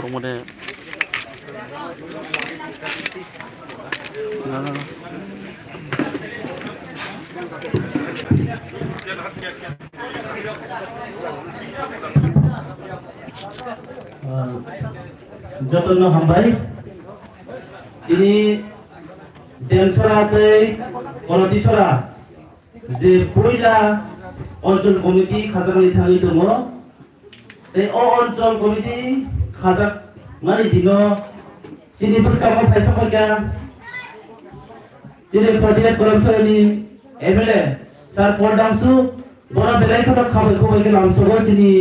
orang mana? Jatuhnya hambai ini Demsora kalau disora je poila অঞ্চল committee খাজাকানি থাঙি দङ এই অঞ্চল committee খাজাক মানি দিন চিনি বসকামो फायसाफोरगा চিনি फर्टिलाइज करमसोनि एमएलए सार पलदांसु बरा बेलायखौ खाबायखौ बायगे लामसोगो चिनि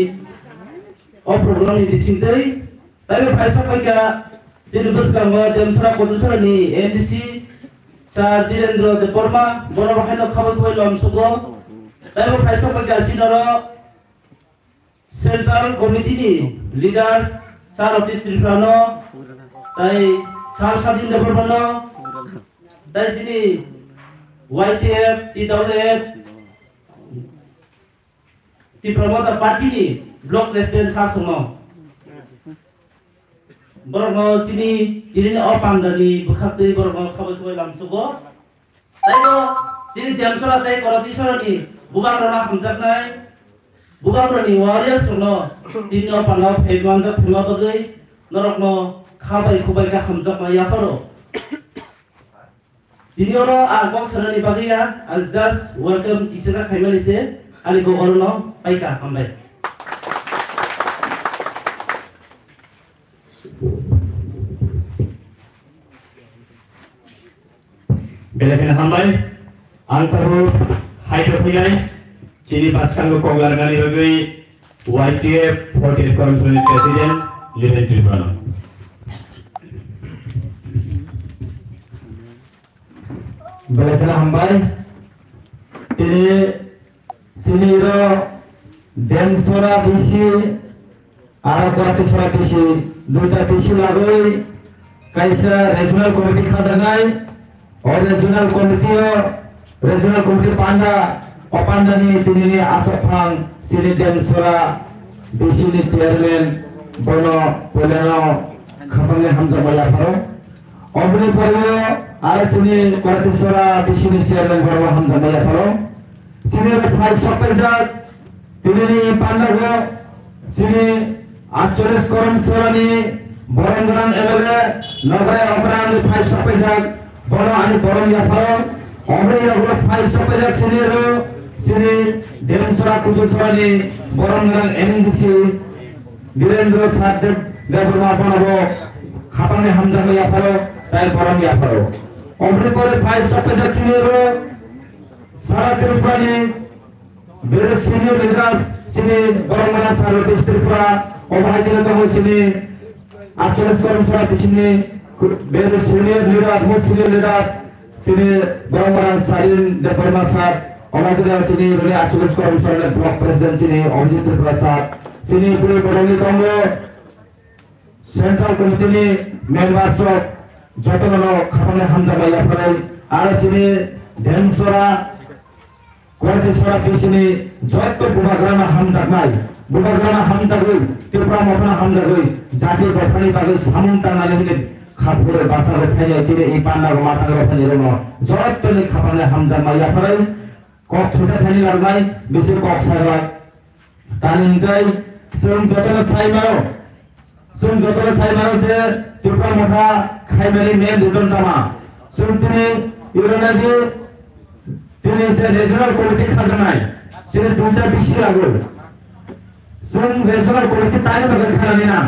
अ प्रग्रामनि दिसिंदै ताबे फायसाफोरगा चिनि बसकामो देमसरा कजुसरानि एनडीसी सार धीरेन्द्र देवर्मा बरा बाहायनो खाबायखौ बाय लामसोगो ताबे फायसाफोरगा चिनरो सेंट्रल कमिटी नि लीडर्स सार ऑफ डिस्ट्रिक्ट फ्रानो ताई सार सादिन देवर्मानो ताई चिनि YTF TWF ती प्रमोटर पार्टी नि ब्लॉक प्रेसिडेंट सार संग बरनो चिनि दिनि अपांगनि बुखातै बरनो खाबायखौ लामसोगो ताइबो चिनि देमसरा ताइ करतिसरनि बुबारना हमजाकनाय बुबारनि वारियार्स संग दिनि अपांगा फेमानजा फेमाबगै नरकनो खाबायखौ बायगा हमजाकनाय याफोरो दिनिरो आगो सरनि बागैया आं जस्ट वेलकम किसेरा खायमालिसे आलिको अरनो पाइका हमबाय बेलेगन हमबाय आं ताबो हाइदो फैनाय चिनि बासकांगो कंगारगानि बागै YTF 48 कमिसननि प्रेसिडेंट लिडेन ट्रिब्युनल बेलेगन हमबाय तिनि सिनिरो देमसरा बिसि आरो करतिसरा बिसि दुइटा बिसि लागै कायसा रिजनल कमिटी खाजानाय और रिजनल कमिटी पांडा अपांडानि तिनि आसफां सिनि देमसरा बिसिनि चेयरमैन बनो पोलेनो खाफांनि हामजा बायाफारो अबनि परयो आरो सिनि करतिसरा बिसिनि चेयरमैन बनो हामजा बायाफारो सिनि फाइ सपेजात तिनि पांडागो सिनि 48 करमसरानि बरंगरान एमएलए नगरे अकरान फाइ सपेजात बनो अनि बरं याफारो अबनि रगो फाइ सपेजात सिनि देमसरा कुसुसरानि बरंगरान एनडीसी वीरेंद्र सादेव देवर्मा बनो खापांनि हामजा बायाफारो ताइ बरं याफारो अबनि परे फाइ सपेजात सिनिरो सारा त्रिपुरानि बेरे सिनियर लीडर्स सिनि बरंगरान सारा त्रिपुरा अबाहायदिनो दङ सिनि 48 करमसरा बिसिनि बेरे सिनियर लीडर सिनि बरंगरान सारिन देवर्मा सार अबाहायदिनो सिनि रोनि 48 करमसरा ब्लॉक प्रेसिडेंट सिनि अभिजित प्रसाद सिनि पुरे बरंगि दङ सेंट्रल कमिटीनि मेंबार्स जतनो खापांनि हामजा बायाफारो आरो सिनि देमसरा करतिसरा बिसिनि जत बुबाग्राना हामजागै त्रिपुरा मथना हामजागै जाति गथानि बागै सामुं तानानै होने खाफुरे बासारे फैनाय तिनि इ पान्डा मासारे फैनाय दङ जतनि खापांनि हामजा बायाफारो कक थुसा थानि लारनाय बिसोर कक सारबाय तानिंगाय जों जतनो साइमारो जे त्रिपुरा मथा खायमानि मेन रिजन दामा जों तिनि इउरोनादि तिनि जे रिजनल कमिटी खाजानाय जेरै दुइटा बिसि लागो जों रिजनल कमिटी ताइ बागै खानानै ना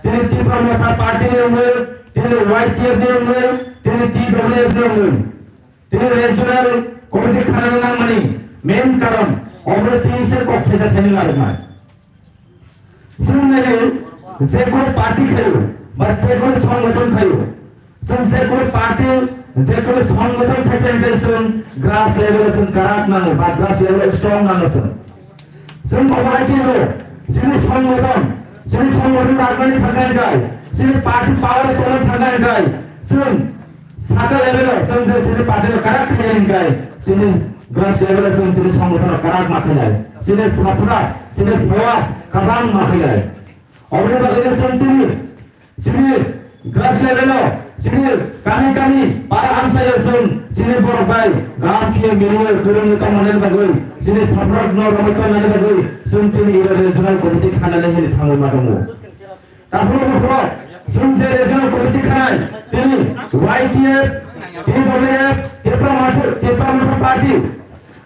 तिनि त्रिपुरा मथा पार्टी दङो तिनि YTF दङो तिनि TWF दङो तिनि रिजनल कमिटी खानानै ना माने मेन कारण अब्रे तिनिसे कक्टेजा थानि लारनाय जों नायो जे कोन पार्टी खायो बा जे कोन संगठन खायो जों जे कोन पार्टी जे कोन संगठन थाइते जों ग्रास लेवल जों काराक नांगौ बा ग्रास लेवल स्ट्रं नांगौ जों अबाहायदिनो जोंनि संगठन लानानै थानायखाय जोंनि पार्टी पावर तले थानायखाय जों सादा लेवल जों जोंनि पार्टी काराक थानायखाय जोंनि ग्रास लेवल जों जोंनि संगठन काराक माथायनाय जोंनि साफुरा जोंनि फवास काबां माथायनाय अबे बागैनो जों level sini kami para hamsaya sun sini borbai gam kia miliar kurung itu mana bagoi sini sabrak no ramai mana bagoi sun tini ira regional committee khana lagi ni thangu matamu tapuru bukro sun je regional committee khana tini YTF tini boleh tiap mata party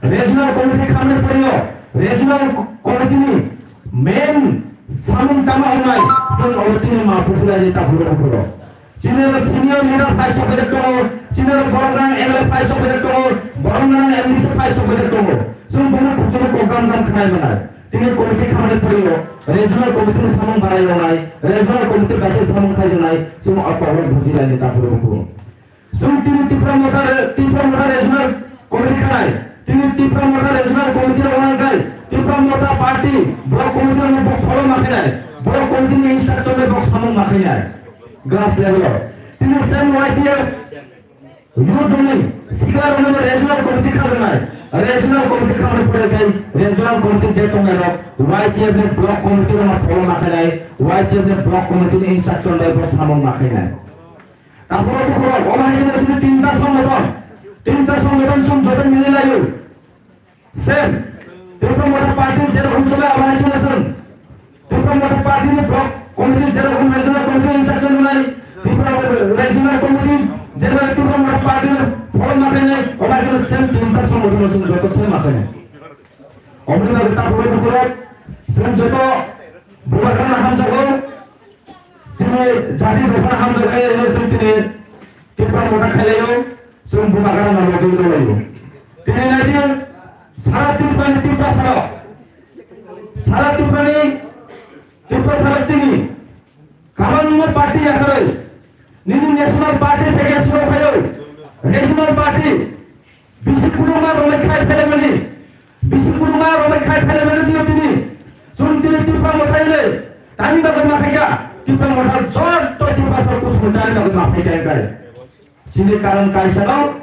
regional committee khana periyo regional committee ni main samun kama hunai sun ortini maafus lagi tapuru bukro senior leader 500 crore, senior Borang ML 500 crore, Borang MLC 500 crore. Sun benar betul program dan kenai benar. Ini komite kami periyo, regional komite samung barai onai, regional komite bagai samung kai onai, semua apa orang bersilat ni tak perlu. Sun tipe motor regional komite kenai, tipe motor regional komite orang kai, tipe motor party, blok komite ni bok follow makinai, blok komite ni instruction ni bok samung makinai. Grass level. Ini same YTF. You doing? Sekarang mana regional committee khazanai. Regional committee khamar pore kai. Regional committee jeto ngero. YTF ne block committee na follow makanai. YTF ne block committee ni instruction dai bos samong makanai. Tapuro bukro. Omai ni sini tinta songedon sum jodan mili layu. Same. Tipe motor party jero humsala omai ni nasun. Tipe motor party ni block committee jero regional committee instruction nai. Regional committee general tipe motor party follow makanai. Omai ni same tinta songedon sum jodan same makanai. Omai ni tapuro bukro. Same jodo bukan ham jago. Sini jadi bukan ham jago ini sini tipe motor kelayo. Sum bukan nama dulu layu. Kini nanti sarat tipe sarat ini kawan parti yang kerja. Nini national party sebagai semua kayu. National party bisi kurungan oleh kai film ini dia ini. Sun tipe motor ini. Tani bagai macam tipe motor jor to tipe sarkus motor bagai macam kai. Sini karan kai sebab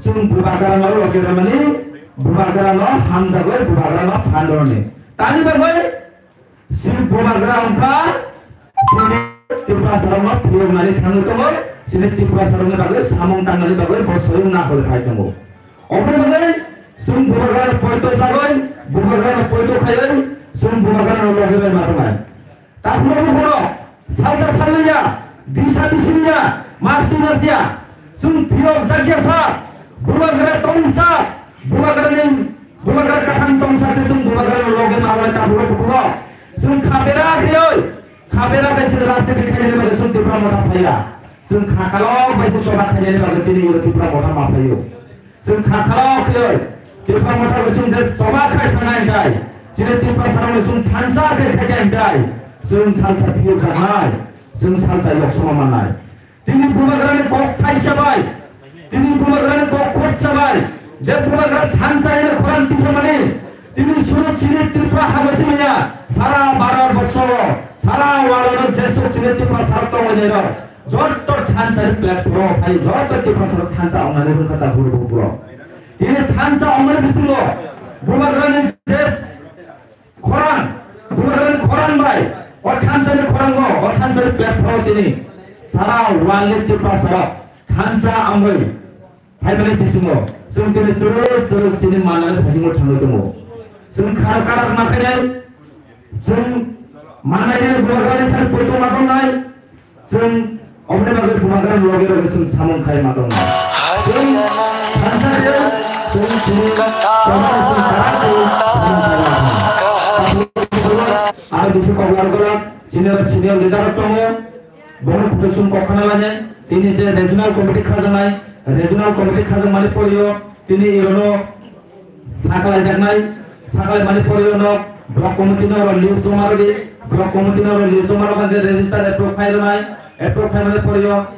sun bukan lalu oke ramai bukan lalu hamzah gue bukan lalu handor ni. Tani bagai sini bukan apa sini tipe sarama pilihan nari tanggung tunggu sini tipe sarama bagai samung tanggali bagai bosoi nak boleh kai tunggu. Oke bagai sun bukan poito sagai bukan poito kaya sun bukan lalu oke macam. Tak perlu salja bisa masnya sun piok saja bukan tongsa bukan kahang tongsa sun bukan logan awal tabur bukan sun kamera kasi rasa dikhai ni sun tipe motor paya sun kalau masih sobat khai ni bagai tini udah tipe motor mapayo sun kalau tipe motor sun des sobat khai tanai dai jadi tipe sarang sun thansa khai dai sun salsa piok khai sun salsa yok semua manai. Ini bukan kok kai sabai, ini bukan kok kot sabai. Jeb bukan thansa ini Quran tisha mani. Ini surat ciri tipa habasimnya. Sara barar bosor, sara walana jesu ciri tipa sarto menjadi. Jod to thansa platform, hai jod to tipa sarto thansa ongan itu kata guru. Ini thansa ongan bisilo. Bukan jeb Quran bai. Or thansa ini Quran go, or thansa platform ini. Sara wallet tipa sara thansa ambai hai bale tismo sun kene turut sini mana pasimo thanglo tumo sun khar makanai sun mana ini bukan thar poito makon nai sun omne bagai bukan loge sun samung khai makon sun thansa de sun sama sun karate ar bisu koglar golak senior leader tumo Bono Kusun Kokanalanya, ini je regional committee khazanai, regional committee khazan mani poliyo, ini irono sakala mani poliyo no, block committee no release somaro kan je register approve mani poliyo,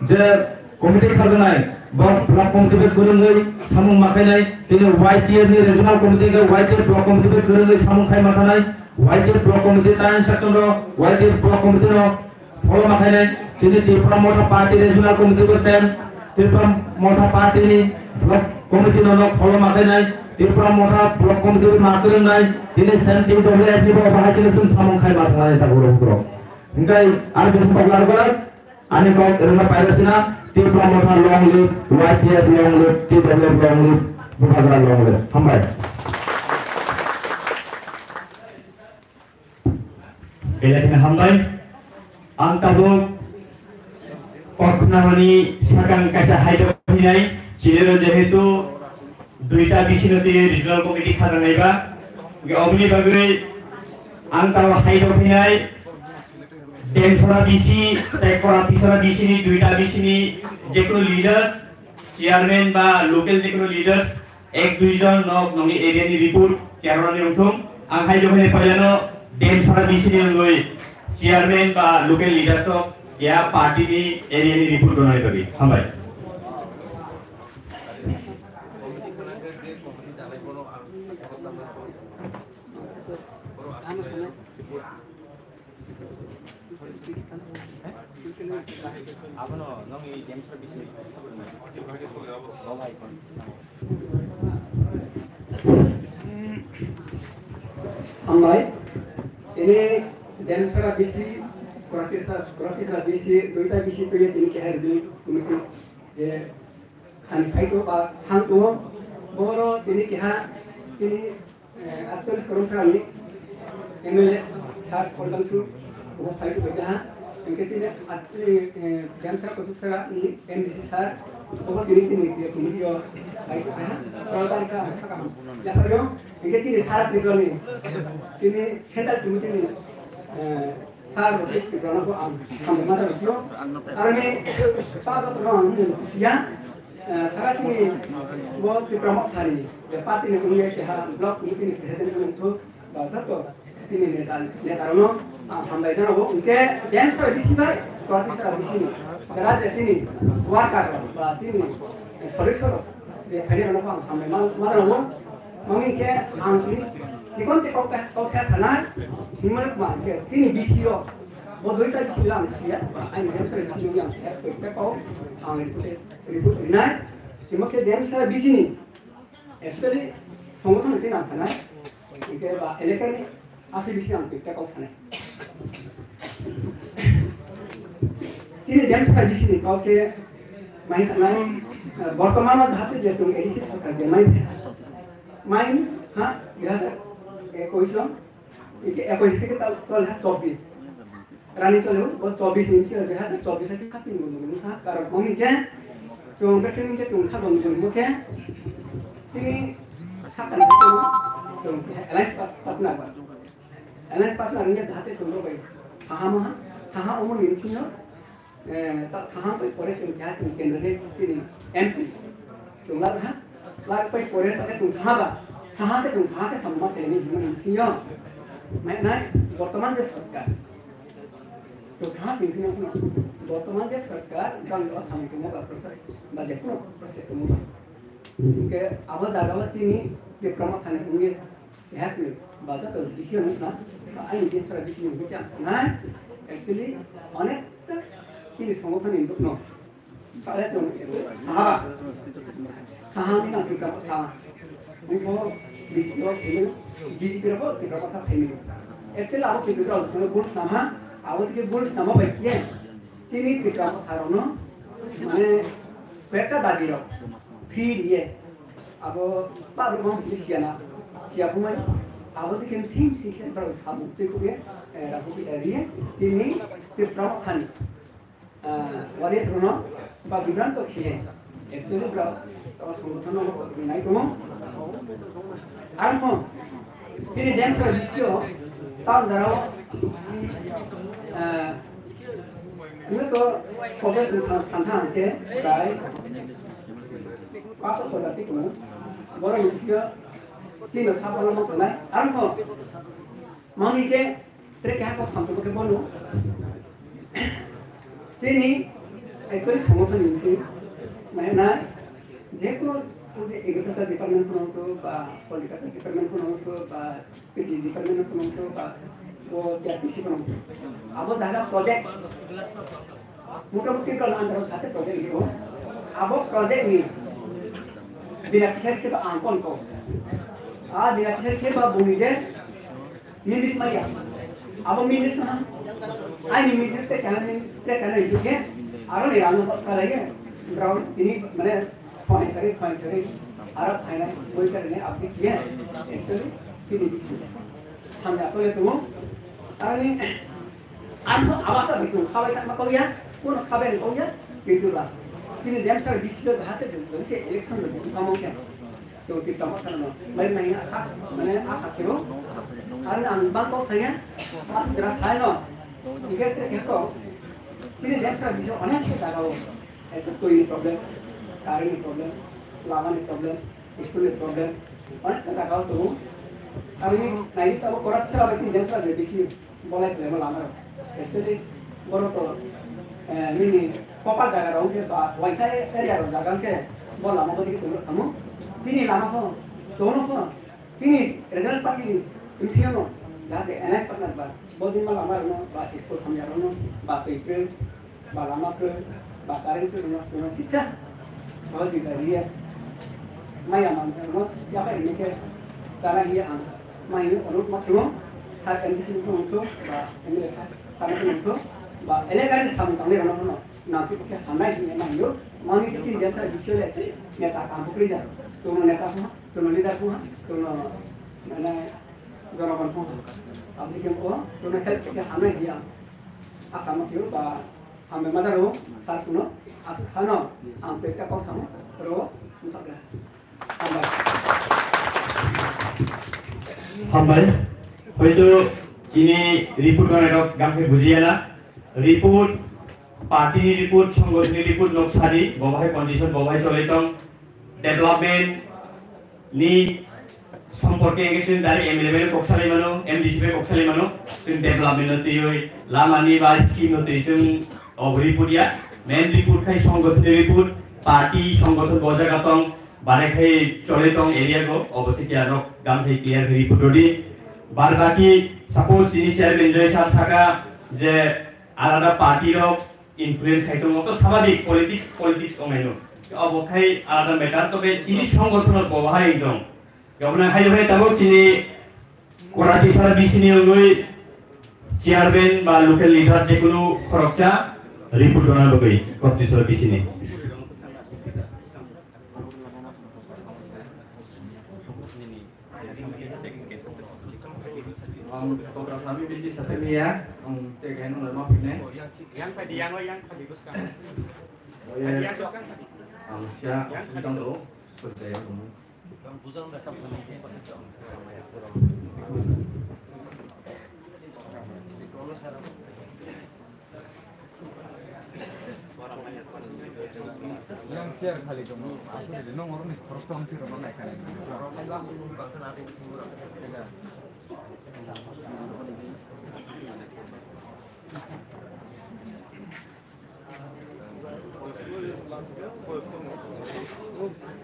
je committee khazanai, block committee be gurungai samung makanai, ini YTF ni regional committee ke YTF block committee be gurungai samung khai makanai, YTF block committee tain section ro, YTF block committee no follow makanai, ini tipe motor party regional committee ko sen, tipe motor party ni block committee no follow makanai, tipe motor block committee makan nai, ini sen tipe WIT bo bahagi sun samung khai makanai tak guru. Ingkai ar bisu paglar golak, Ani kau kerana Palestina, ti promoter long live, YTF long live, TWF long live, Bukagra long live. Hambai. Belakin hambai, angkabuk, Paknamani Sakang Kaca Haidap Hinai, Cilero jehetu duita bisinoti regional committee khana naiba, obni bagai angkau Haidap Hinai. Densora bisi, tekora pisora bisi ni, duita bisi ni, jekno leaders, chairman ba local jekno leaders, ek duijon nok nongi area ni report, chairman ni untung, angkai johane payano, densora bisi ni ongoi, chairman ba local leaders of, ya party ni area ni report donai bagi, hambai. Hambai, ini Demsara bisi, Kuratisa bisi, duita bisi tu yang ini kehar di komite, je kan itu pak hang tu, boro ini kehar ini aktual korupsi ni, MLA saat kolam tu, bukan itu betul. Mungkin tidak Demsara Kuratisa ni MDC saat, bukan ini dia komite yo, baik kalau tadi kan, ya kalau mungkin tidak saat itu ni. Ini central committee ni, saat itu kita nak buat sampai mana itu, karena pada tahun ini ya, saat ini buat promote hari, parti ni punya kehar blok ini presiden itu, bagus tu, ini netarano, sampai mana bu, mungkin dance ada di sini, kualitas ada di sini, kerana di sini, warga, di sini, politik, hari mana bu, sampai mana bu, mungkin ke angki Jikon te kau sana, himal kumar ke sini bisio, bodoh itu bisi lang sia, aini Demsara bisi yang saya kau, angin itu ribut ini, semua ke Demsara bisi ni, actually संगठन itu nak sana, itu bah elekan asal bisi yang kau sana. Sini Demsara bisi ni kau ke main sana, berteman dah tu je tu edisi terkait main, ha, ya. Ekoislam, ini ekoislam kita tol hat 24. Rani tol itu 24 inci ada hat 24 itu katin guna ha. Karena mungkin kan, cuma bercermin ke cuma kado guna mungkin. Sini hakan itu, cuma alliance partner apa? Alliance partner ini dah hati cuma baik. Taha umur inci no, tak taha baik korek cuma jahat cuma kendali sini MP. Cuma lah, lah baik korek tak cuma taha. कहाँ के तुम कहाँ के सम्मत है नहीं जीवन इंसिया मैं ना वर्तमान के सरकार तो कहाँ से इंसिया को वर्तमान के सरकार कल और समिति में प्रोसेस बजट को प्रोसेस को मुझे क्योंकि अब दारावत चीनी ये प्रमुख खाने होंगे यह कि बात तो विषय नहीं ना आई इंडियन थोड़ा विषय नहीं क्या ना एक्चुअली अनेक चीज संगठन इंदुक नो सारे तो कहाँ नहीं ना ठीक था Info video ini, gizi berapa? Tiga kata family. Actually, aku tiga kata kalau bull sama, aku tiga bull sama baiknya. Sini tiga kata rono, mana peta tadi ro, feed ye. Aku baru mau siapa pun, aku tiga sim baru sabu tiga ye, aku tiga dia. Sini tiga kata ni, waris rono, bagi brand tu sih. Actually berapa? Kalau sebutkan aku naik tu. Almo, ini Demsara bisio, tahun darah, ini tu fokus tentang ke, baik, apa politik tu, orang bisio, ini siapa nama tu naik, almo, mangi ke, mereka apa sampai ke mana, ini, itu semua tu ini, mana, jekno उन्हें agriculture department को Noto बा political department को Noto बा PD department को Noto बा वो टीआरपीसी को Noto अब दादा प्रोजेक्ट मुख्यमंत्री कल अंदर साथे प्रोजेक्ट लियो अब प्रोजेक्ट में बिना के आंकन को आ बिना के बा भूमि दे मिनिस माया अब मिनिस ना आई मिनिस ते कहना इतु के आरो नै आङो सारायो ब्राउन ini माने फरायसारि आरो फाइनाल बोइकारने आपके किया एक्चुअली तीन बिसी हम जातो है तुम आरो नि आरो आवासा बितु खाबाय थामा कौया कोन खाबाय कौया बितुला तीन जेम्स सार बिसी लो हाते से इलेक्शन लो कामो क्या तो ती कामो करनो मैं नहीं आखा माने आखा केरो आरो आं बांको saya mas jelas हायनो इगेते केको तीन जेम्स सार बिसी अनेक से जागाओ itu कोई प्रॉब्लम कार में प्रॉब्लम लामा में प्रॉब्लम स्कूल में प्रॉब्लम अनेक कथा गाओ तो আমি নাই তো করাচ্ছি আমি তিন দিন ধরে বেশি বলাইছিল আমার আমার एक्चुअली বড় তো মিনি কপাল জায়গা রওকে বা ওয়াইফাই এরিয়া রও জায়গা কে বল আমাকে দিকে তো আমু তিনি লামা তো दोनों को তিনি রেজাল্ট পার্টি ইনসিয়ানো যাতে এনআই পার্টনার বা বদিন মাল আমার নো বা স্কুল সমঝানো বা পেপে বা লামা কে বা কারেন্ট নো নো শিক্ষা সহজ দিদারিয়া মাইয়া মাননো ইয়া পাই নিকে তারা গিয়ে আন माइनो अनुप माथुम सार एमडीसी को उनको बा एमएलए सार को उनको बा एलेगानि साम तंगे रनो नाति के हानाय दिने माइनो मांगी कि जेसा विषय लेते नेता काम पकड़ी जा तो नेता को तो लीडर को तो माने जनगण को आपनि के को तो ने हेल्प के हानाय दिया आसाम के बा हम मदारो सार सुनो आसु सानो आम पेटा को सामो रो मुताबला हामबाय हयतो जिनि रिपोर्ट बानायनायाव गांसे बुजियाना रिपोर्ट पार्टीनि रिपोर्ट संगठननि रिपोर्ट नक्सारि बहाय कन्डिशन बहाय चलायतम डेभलपमेन्ट नि सम्पर्के एगेसन दारि एमएलए कक्सालै मानो एमडीसी कक्सालै मानो जों डेभलपमेन्ट तिय लामानि बा स्किम नति जों अब रिपोर्टया मेन रिपोर्ट खाय संगठननि रिपोर्ट पार्टी संगठन बजागातम बारेखाय चलेतम एरिया को अवश्य क्या रक गाम से क्लियर रिपोर्ट दी बार बाकी सपोज जिनि चेयरमैन जय सार थाका जे आलादा पार्टी रक इनफ्लुएंस है तो सामाजिक पॉलिटिक्स ओमेनो अब खाय आलादा मैटर तो बे जिनि संगठन को बाहाय दं गबना हाय हाय ताबो जिनि कोराटी सारा बिसिनि ओइ चेयरमैन बा लोकल लीडर जेकुनु खरकचा रिपोर्ट होना लगै कोराटी सारा बिसिनि Total kami bisi setemia, tekan oleh maafnya. Yang pada yang digunakan. Yang siapa sedang dulu percaya kamu. Buzang dah sampai ni. Yang share kali kamu asal di nomor ni terus kamu kira mana kan?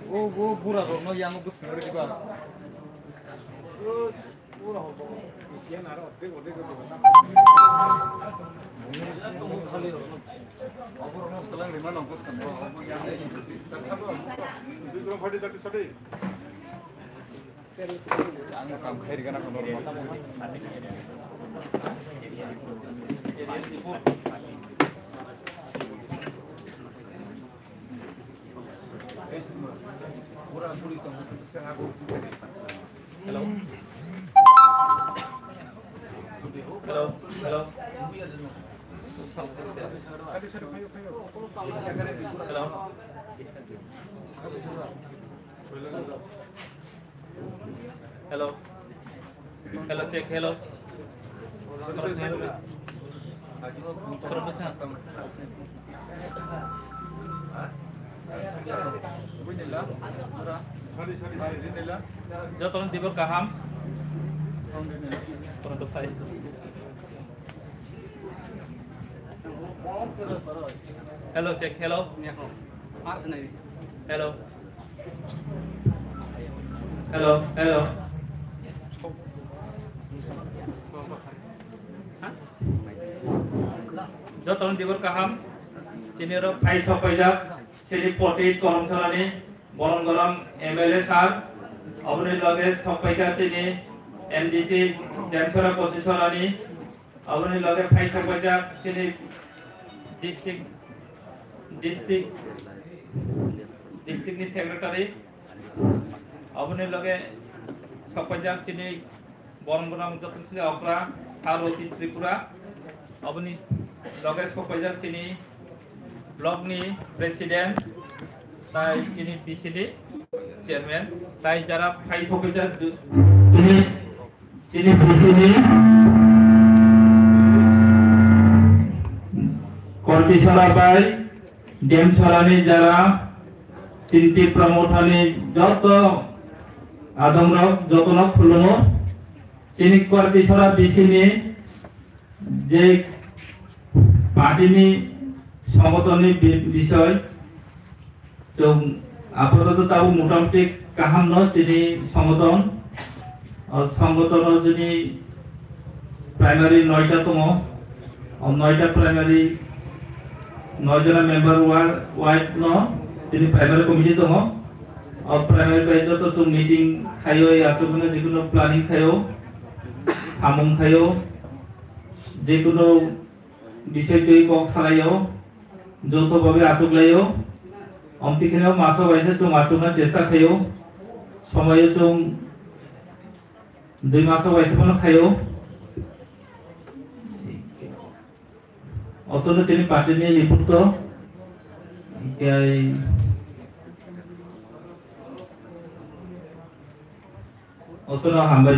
वो पूरा रोनो yang aku sekarang di bawah. पूरा हो गया. isian ada otek खाली रोनो. aku rono sekarang di mana aku sekarang? aku yang ini. Itu fadi tadi tadi. Jangan kamu khair karena kamu rumah. Pura puri kamu teruskan aku. Hello. Hello. Hello. Hello. Hello. Hello, check. Hello. Jo tolong tibur kaham. Tolong tuh saya. Hello, check. Hello. Hello. Hello. Hello. Jo tolong tibur kaham. Sini ro ai sopajak. Sini 48 কর্মশালানি বরং গরম MLA sir অবনি লগে সবাইকা চিনি MDC জেমছরা পজিশনানি অবনি লগে phi সবাইকা চিনি district डिस्ट्रिक्टनि secretary अबनि लगे सपैजाक चिनि बरनगराम जतनसिले अग्रा सार office Tripura अबनि लगे सपैजाक चिनि ब्लकनि president ताई चिनि बिसिनि चेयरमैन ताई जरा फाइ सपैजाक चिनि बिसिनि कल्टिसरा बाय डेमसरानि जरा चिंती प्रमोटानि जत आदमराव जतन खुलुमो चिनि कल्टिसरा बिसिनि जे पार्टीनि संगठननि विषय जों आपातत ताबो मोटामुटी गाहाम न चिनि संगठन और संगठन जोंनि प्राइमारि 9टा दङ 9टा प्राइमारि 9 जना मेम्बर वाइड न जोंनि प्राइमारि कमिटि दङ और प्राइमारि बायद तो जों मीटिंग खायो आसुगुना जिकुनो प्लानिंग खायो सामुं खायो जिकुनो विषय तै कक सालायो যৌথভাবে আচুকলাयो অমতিখানেও মাছ বাইছে जों আচুকনা চেষ্টা খাयो সময়ে जों 2 মাস বাইছে খাयो অসলে তিনি পার্টিনি লিপুত এই অসলে হামবাই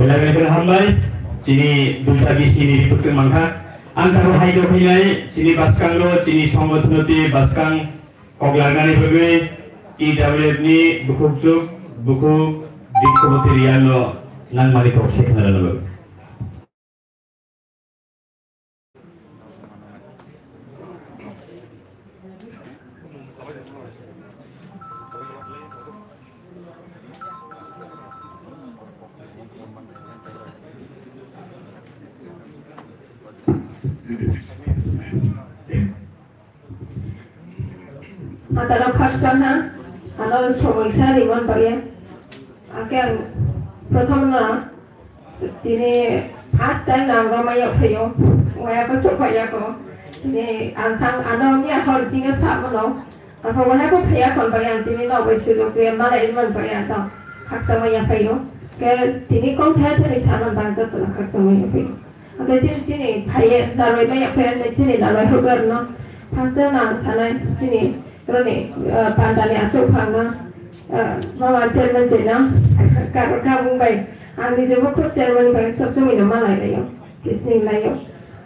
Belajar hambai, cini duta bisini di putri mangka. Antara haidok hilai, cini baskang lo, cini sombat noti baskang koglargani bagai, TWF ni buku di kementerian lo nang mari proses kenalan lo. Antara kaksana, ano soboisa liman bagian, akan pertama, ini first time nama maya phayo, maya apa supaya ko, ini ansang ano mia hal jinga sama no, apa mana ko phaya kon bagian, ini no besudo ko mana liman bagian to, kaksana maya phayo, ke ini kon thaya thani sama bangsa to kaksana maya phayo, akan ini phaya dalai maya phayo, ini dalai hogar no, first time sana ini Roni pandani acuk phangna mama chairman chena ka mumbai ani je ko chairman bai sob sami no malai layo kisning layo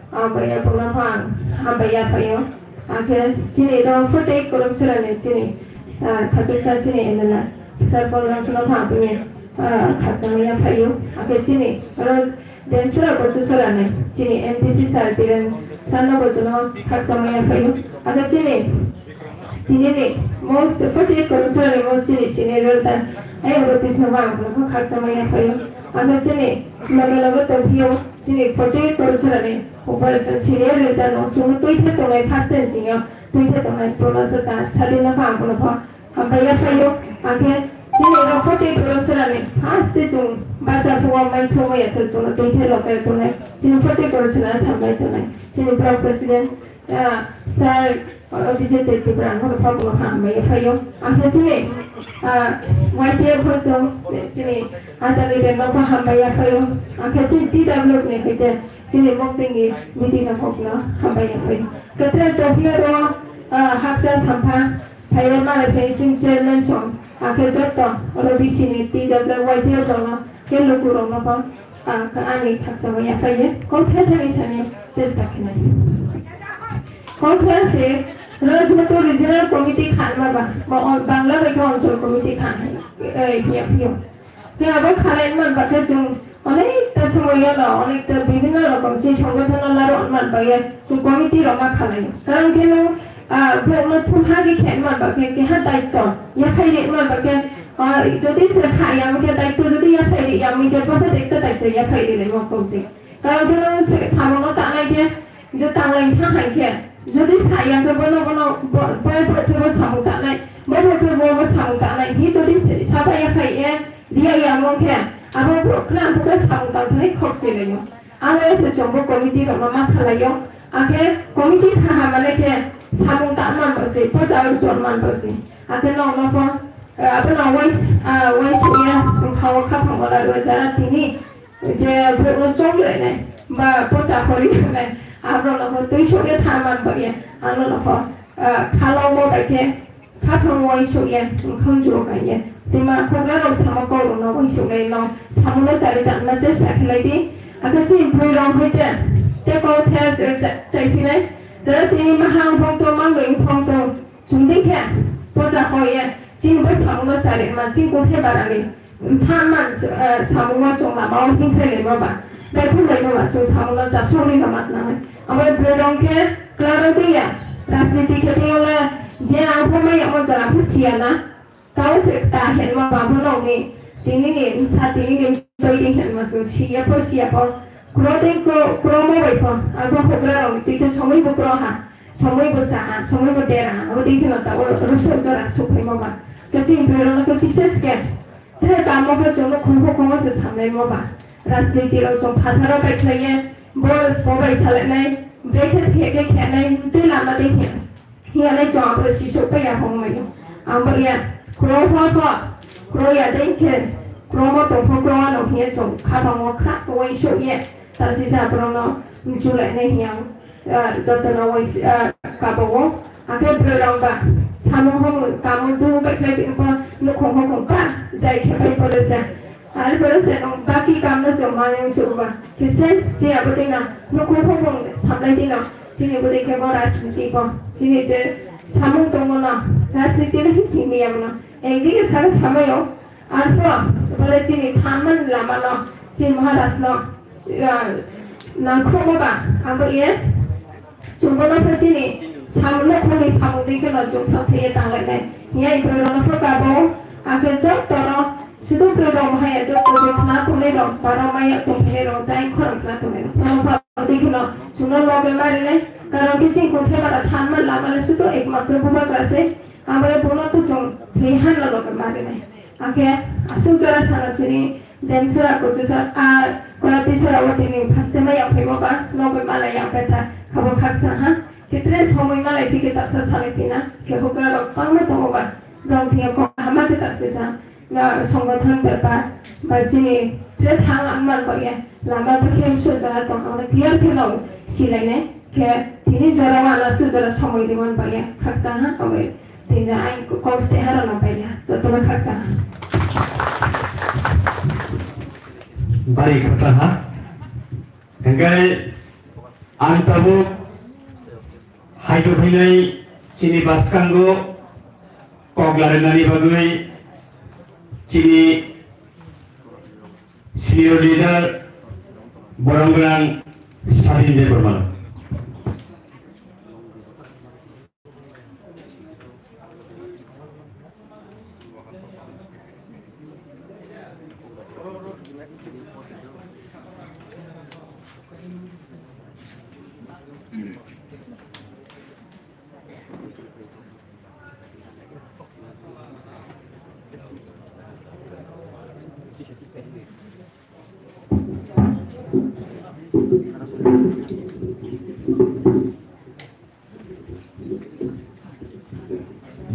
abaya pona phang abaya phayo ake chini do fote korom surane chini sa khachuk sa chini enana sar program suna phang puni khachang ya phayo ake chini ro densura ko surane chini MTC sar tiren sanna ko jono khachang ya phayo ake chini ini most seperti korupsi most ini senior dan ayah berbisnes nama aku khas sama yang payu, anda cini laga-laga terhiu cini seperti korupsi ini, upaya senior dan cuma tu itu tu naik fast tensinya, tu itu tu naik proses sari nama aku nampak, apa ya payu, akhir cini seperti korupsi ini fast itu bahasa tua main tua ya tu cuma tu itu lokal tu naik, cini seperti korupsi ini sampai tu naik, cini presiden, saya bisa tertipuran kalau fakultas hambai fayo, akhirnya sini, wajib betul, sini ada leader apa hambai fayo, akhirnya sini tidak belum nih kita, sini mau tinggi, mesti nak kokla hambai fayo. Ketika terbiar roh haksa sampah, fayo malah fayo chairman song, akhirnya jatuh, kalau di sini tidak belum wajib roh, kalau kurang apa, keani haksa maya fayo, kau tidak misalnya just taknya. Konferensi Rajmato Regional Committee Khanma Bangla Beka Onchol Committee Khan Hiyo Kaya Khalen man bakat jung অনেকটা সময় হলো অনেকটা বিভিন্ন রকম সেই সংগঠনলার অনমান বাগে জung committee Rama খালাই কারণ কেন প্রথম হাগে খেন মান বাগে কে হা দায়িত্ব ইয়া খাইলে মান বাগে যদি সে খাই আমাকে দায়িত্ব যদি ইয়া খাইলে আমি কে কথা দেখতে দায়িত্ব ইয়া খাইলে মকৌসি কারণ কেন সামনো তানাইকে যে তানাই থাকাইকে যদি সাইয়াকে বলো বয় প্রথমে সামুতা নাই বয় প্রথমে সামুতা নাই হি যদি সাবাইয়া খাইয়ে রিয়া ইয়ামকে আবার প্রোগ্রাম পুরো সামুতা ধরে খকছিলেন Ane se jombo komiti ro mama khalayo. Ake komiti tha mane ke samung ta man bose poja jon man bose. Ake no no po apa no wais ya khawa kha phangala ro jara tini je bro chong le ne ba poja khori ne abro no ko tui shoge tha man ba ye ano no po khalo mo ba ke kha phang wais ya khong juro ka ye tima khogla ro sama ko ro no wais le no samulo jari ta na je sa khlai di ake chi bro rong hoite te ko the chai thi ne jara tini ma hang phong to mang leng phong to chung ding khe poja ko ye chính với samulo jari ma chính ko the barani than man samulo chong ma ba ting the le ma ba be khu le ma ba chung samulo ja so ni ka mat na abai bro rong ke claro dia राजनीति के लिए वाला जे आपको मैं यहाँ जरा कुछ सिया ना ताऊ से ताहें माँ बाबू लोग ने तीनी ने साथी ने तो ये हैं मसू सिया पर क्रोधे क्रोमो बैठो आपको खोपला लोग तीते समय को क्रोहा समय को सहा समय को डेरा वो देखने ना ताऊ रुसो जरा सुखी माँ कच्ची बेरों ना को विशेष के तेरे कामों का जो लोग खोपो से सामने माँ राजनीति लोग जो फादरों बैठे हैं बोस बोले साले नहीं ब्रेक थे के नहीं तो लाना देखे ये ले जॉब पर शिशु पे या होंगे मैं अब ये क्रो या देखे क्रो मो तो क्रो नो ये जो खाना मो खा तो वही शो ये तब से सब लोग ना जुलाई नहीं है जब तो ना वही काबो आके ब्रेडों बा सामों हम कामों दो बैठे भी उनको लोगों को का जाए के भाई बोले से आर बोले से उन बाकी काम ना जो माने उसे हुआ किसे जे अब देखना लोगों को सामने देखना जिन्हें वो देखे वो राजनीति को जिन्हें जे सामूह तो मना राजनीति में ही सीमित है मना एक दिन के सारे समय हो आरपा बोले जिन्हें थामन लामा ना जिन महाराष्ट्र ना नाखों का अब ये चुंबना पर जिन्हें सामूह को ही सामूह देखे ना जो सब ये तांगे नहीं ये इधर पर काबो आगे जब तोरो सुधु प्रदम है जो प्रोजेक्ट ना तुमने रो बारा माया तुमने रो जाए खरम ना तुमने रो देखना सुनो लोग हमारे ने कारण कि चिंग कोठे वाला थान में लामा ने सुधु एक मात्र बुबा क्लासे हमारे बोला तो जो त्रिहान लोग हमारे ने आगे आसु जरा सारा चीनी डेंसरा को जो सर कोला तीसरा वो तीनी फंसते में या फिर वो बार लोग हमारे यहाँ पे था खबर खासा हाँ कितने समय में लेती कि तस्सा साले तीना कि होगा लोग पंग में तो होगा लोग थी को हमारे तस्से सा ना संगठन बेपार बच्चे जो थांग अमल बगे लामा बखेम सो जरा तो हमने क्लियर के लोग सिलाइने के तीन जरा वाला सो जरा समय दिवन बगे खासा हाँ अबे तीन जरा आई कोस्टे हर ना पहले तो तुम्हें खासा बारी खासा हाँ हंगाई अंतबु हाइडो भिलाई चीनी बास्कांगो कोगलारे नानी बगुई चीनी सीनियर लीडर बरंगरांग सारिंदे बर्मन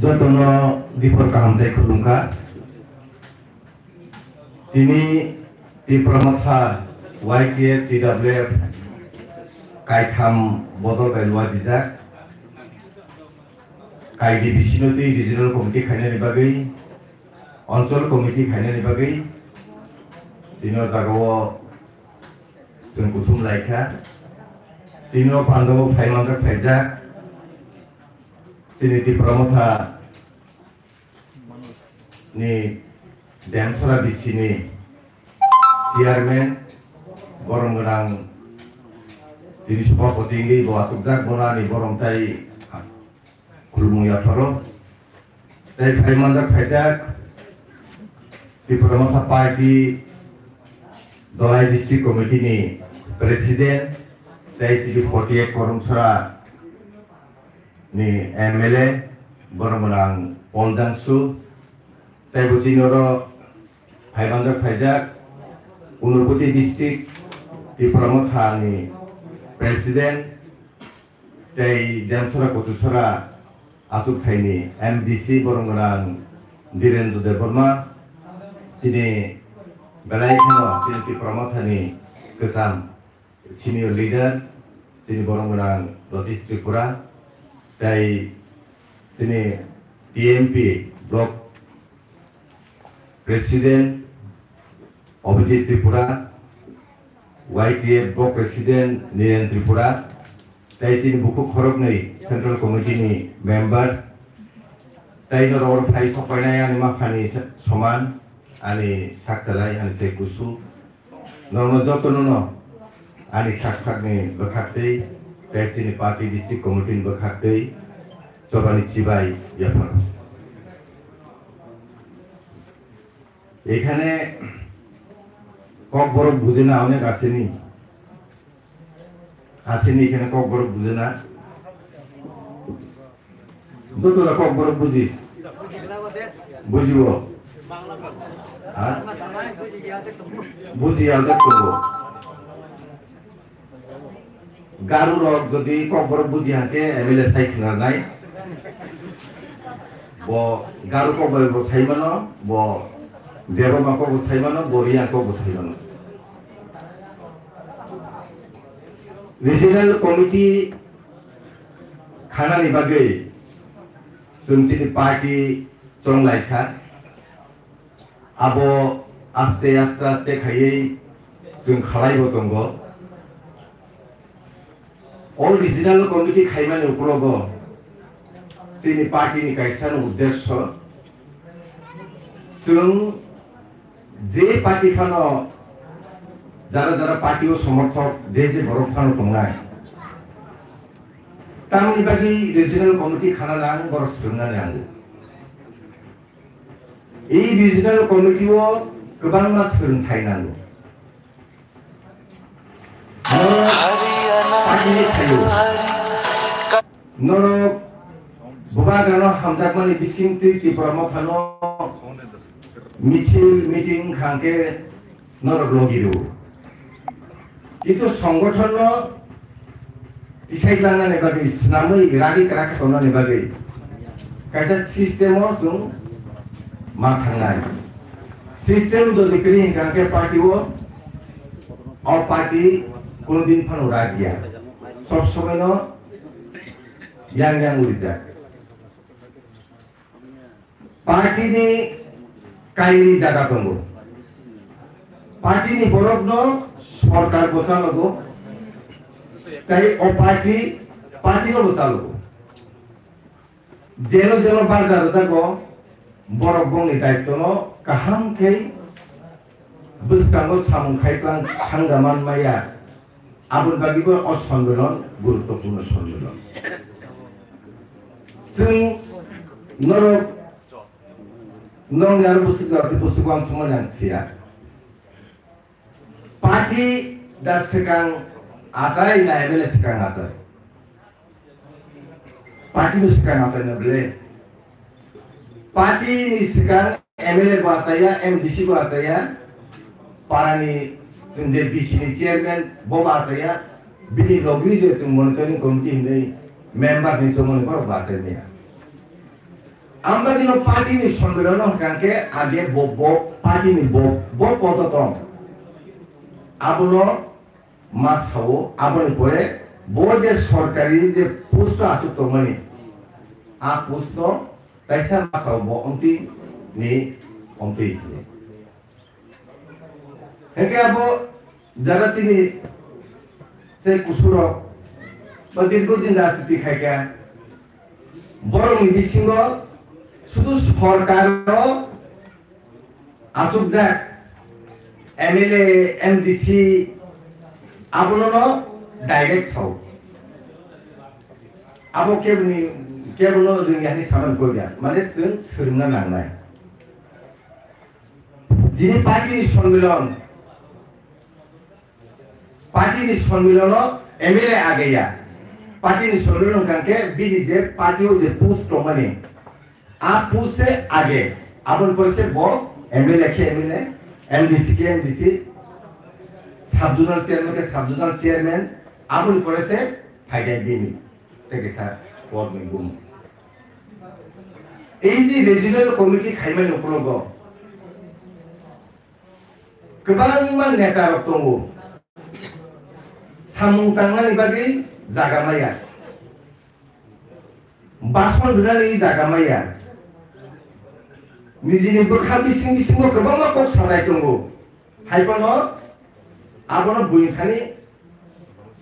जतनो दीपर कामते खुलुंगा तिनी दीप्रमथा वाईके टीडब्ल्यूएफ कायथाम बदल बेलवा जिजाक काय डिविजनति रिजनल कमिटी खायनानि बागै अंचल कमिटी खायनानि बागै तिनो जागाव जों बुथुम लायखा तिनो Pandav फायमानजाक फायजाक Sini Promotha ni Demsora di sini chairman borong gedang diri support tinggi bawa tujak bola ni borong tai kulmu ya thoro tai phai manjak phajak di Promotha party Dolai district committee ni president tai jadi 48 korumsara ni MLA borong Poldangsu tai businoro Haibandar Faizak Unurpati district Tipramothani President Tei Demsora Kutusora Asuk Thaini MDC Borongran Direndra Deborma Sini Belai Khano Sini Tipramothani Kesam Senior Leader Sini Borongran Lotis Tripura Tei Sini TMP Block President Abhijit Tripura YTF Block President Niren Tripura Taisin Buku Khoroknei Central Committee ni member Tainor or Fai Sopanaya ni Mafani Soman ani Saksalai ani Sekusu Nono Jotono ani Saksak ni Bakakte Taisin Party District Committee Bakakte Chobani Chibai Yapar এখানে cock বরফ বুঝে না অনেক আসেনি এখানে cock বরফ বুঝে না তোরা কক বরফ বুঝি বুঝিব বুঝি আর দেখব গারু রক যদি কক বরফ বুঝি হাতে এমএলএ সাইকেল নাই ব গারু কক বরফ সাইমানো ব Dewa ko Saimano, Boria ko Saimano. Regional Committee Khana ni bagai Sumsini Party Chong Laika Abo aste khaye Sum Khalai Botongo All Regional Committee Khaiman Ukrogo Sini Party ni Kaisan Uddesho Sum যে party খানো যারা যারা party ও সমর্থক যে বড় খানো তোমরাই তামনি বাকি রিজিওনাল কমিটি খানা নাং বড় সুন্না নাং এই রিজিওনাল কমিটি ও গোবাং মা সোलोंथाय নাंगौ পার্টি থাयो নর বুবাগানো হামজাকমানি বিসিংতি ত্রিপুরামখানো মিছিল মিটিং খাঙ্কে নরগলগিরু কিন্তু সংগঠন দিশাইলানা নেবাগै স্নাमै रागि क्राखना नेबागै कायसा सिस्टेमो जों मा थांनाय सिस्टेम जो निकरी खांके पार्टी वो और पार्टी कोन दिन फनो रागिया सब समय नो yang उरिजा पार्टी नि कायनि जागा दङ पार्टी नि बरफ न सरकार बचालगो काई ओ पार्टी नो बचालगो जेनो बाजार जागो बरफ गंनि दायित्व न काहाम कै बुसकांगो सामुखायक्लां थांगामान माया आबुन बागिबो असम्मेलन गुरुत्वपूर्ण सम्मेलन जों नरक Nong yar busukwang sumanan siya. Parti da sekang asai na MLA sekang asai. Parti ni sekang asai na bele. Parti ni sekang MLA ko asaya, MDC ko asaya. Para ni sendiri BC ni chairman boba asaya. Bini logi je sung monitoring committee ni member ni sumon ko asaya niya. আমরা কিন্তু party নি সম্মেলন কাকে আগে party নি পদতম আবনো মাসাও আবনি পরে যে সরকারি যে পোস্ট আছে তোমানি আ পোস্ট তাইসা মাসাও অন্তি নি অন্তি হেকে আবো যারা চিনি সে কুসুর বা দীর্ঘদিন রাজনীতি খাইকা বরং বিসিংহ শুধু সরকার আসুক যাক এমএলএ এমডিসি আবলন ডাইরেক্ট সাউ আবো কেবল দুনিয়ানি সামান কইয়া মানে जों सोलोंना लांनाय दिनै पार्टीनि सम्मेलन एमएलए आगैया पार्टीनि सम्मेलन कांके बिनि जे पार्टीओ जे पोस्ट माने आ पोस्ट से आगे आबन पर से बो एमएलए के एमएलए एमडीसी के एमडीसी সাবজোনাল চেয়ারম্যান আমল করেছে ফাইগাই বিনি থেকে স্যার কর্মী গুম এই যে রিজিওনাল কমিটি খাইমানি উপলগ गोबां नेता दङ सामुं तांनानै बागै जागामाया बासन लुनानै जागामाया निजिनि बोखा बिसिं बिसिङाव गोबां कक सानाय दङ हायबनो आबनो बुइखानि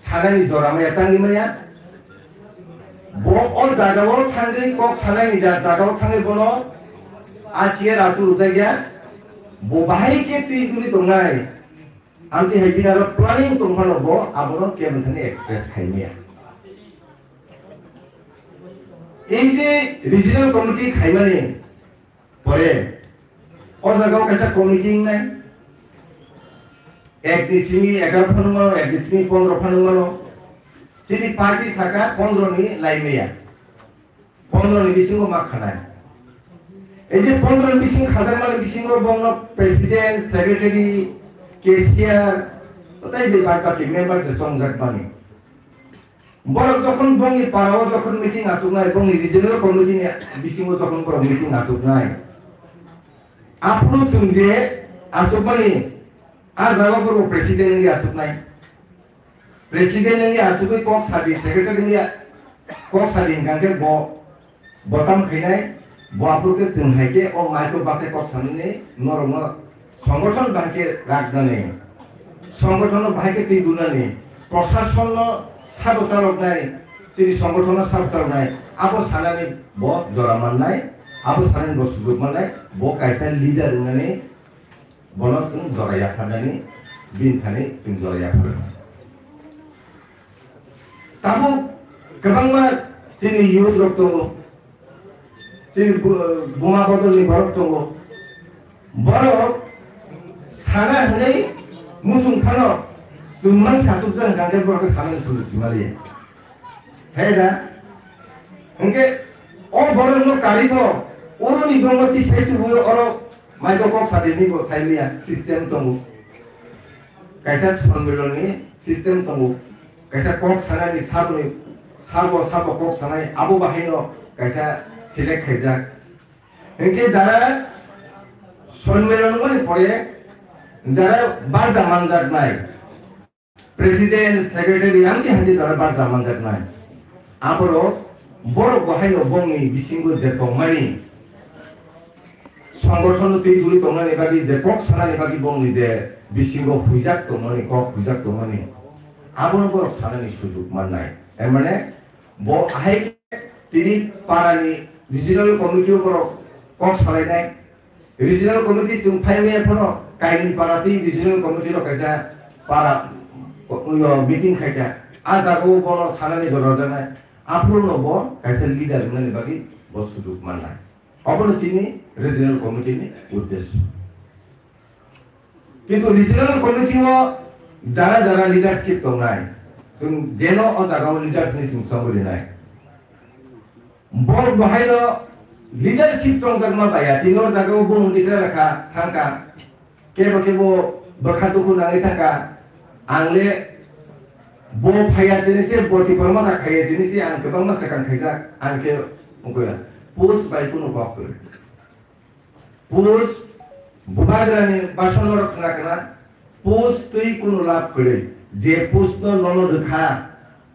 सानायनि जरामाया तांगिमाया ब अ जागायाव थांगै कक सानायनि जागायाव थाङै बनो आसिया रासु जायगा बाहाय के तीदुरी दंनाय आंनि हायदिनार प्लानिंग दंफानो बो आबनो केमथानि एक्सप्रेस खायमिया এই যে রিজিওনাল কমিটি খাইমানি পরে ও জায়গাও কাছে কমিটি নাই এক ডিসিমি 11 ফানুমানো এক ডিসিমি 15 ফানুমানো চিনি পার্টি সাকা 15 নি লাইমিয়া 15 নি বিসিংও मा খানায় এই যে 15 বিসিং খাজার মানে বিসিংও বংন প্রেসিডেন্ট সেক্রেটারি কেসিয়ার তাই যে বাকি মেম্বার যে সংজাক বানি বড় যখন বংনি পাড়াও যখন মিটিং আসুকনাই বংনি রিজিওনাল কমিটি বিসিংও যখন বড় মিটিং আসুকনাই আপনো जों যে আসুকমানি आ जागाफोरखौ प्रेसिडेन्टनि आसुकनाय प्रेसिडेन्टनि आसुकै कक सादि सेक्रेटारिनि कक सादि गांके बटाम खैनाय बाफोरखौ जों हायके अ माइको बासे कक साननि नरम संगठन बाहायके राखनानै संगठन बाहायके दै दुनानै प्रशासन साबचारनाय जेरै संगठन साबचारनाय आबो सानानै ब जरा माननाय आबो सानानै ब सुजुग माननाय ब कायसा लिडार होननानै बलक जों जराया फाननानै बिनथानै जों जराया फानो ताबो गोबांमा जोंनि युथ रक दङ जोंनि बुमा बदलनि बरक दङ बरक साना हनै मुसुं फानो जुमान सासुजों गांगे बरक साना सुलु जिमालिया हेदा ओंके अ बरक न कारिबो ओरनि गंग तिसाइतु बुयो अरो माइको कक सादिनि को साइलिया सिस्टेम दंगु कायसा सम्मेलननि सिस्टेम दंगु कायसा कक सानानि साबनि साबो कक सानाय आबो बाहायनो कायसा सिलेक्ट खायजा एके जारा सम्मेलननि परे जारा बारजा मानजानाय प्रेसिडेंट सेक्रेटारि आंनि हान्थि जारा बारजा मानजानाय आबरो बर बाहायनो बंनि बिसिंगु जेखौ मानि संगठन दै दुरि दंनानै बागि जे कक सानानै बागि बंनि जे बिसिंगो हुइजाक दंनानै कक हुइजाक दंनानै आबनो बर सानानै सुजुग माननाय माने ब आहाय तिनि पारानि रिजिओनाल कमिटि बर कक सालायनाय रिजिओनाल कमिटि जों फाइमे फनो काइनि पाराति रिजिओनाल कमिटि रो कायजा पारा मिटिं खायजा आ जागो बनो सानानै जरा जानाय आफुनो ब कायसा लिडार होननानै बागि ब सुजुग माननाय अबनो चिनि रिजिओनाल कमिटि नि उद्देश्य किन्तु रिजिओनाल कमिटि ओ जारा लीडरशिप दंनाय जों जेनो अ जागाव लीडरनि जों संबोलिनाय बर बहायनो लीडरशिप संजगमा बाया तिनो जागाव बुं दिग्रा रखा थांका केबो बखादुखु नाङै थांका आंले ब फाया जेनेसे बति परमा खाया जेनेसे आं गोबां मासा कान खायजा आंके मगया पोस्ट बाय कुनो बाकर पोस्ट बुबाग्रानि बासन रखना पोस्ट तै कुनो लाभ करे जे पोस्ट न ननो रखा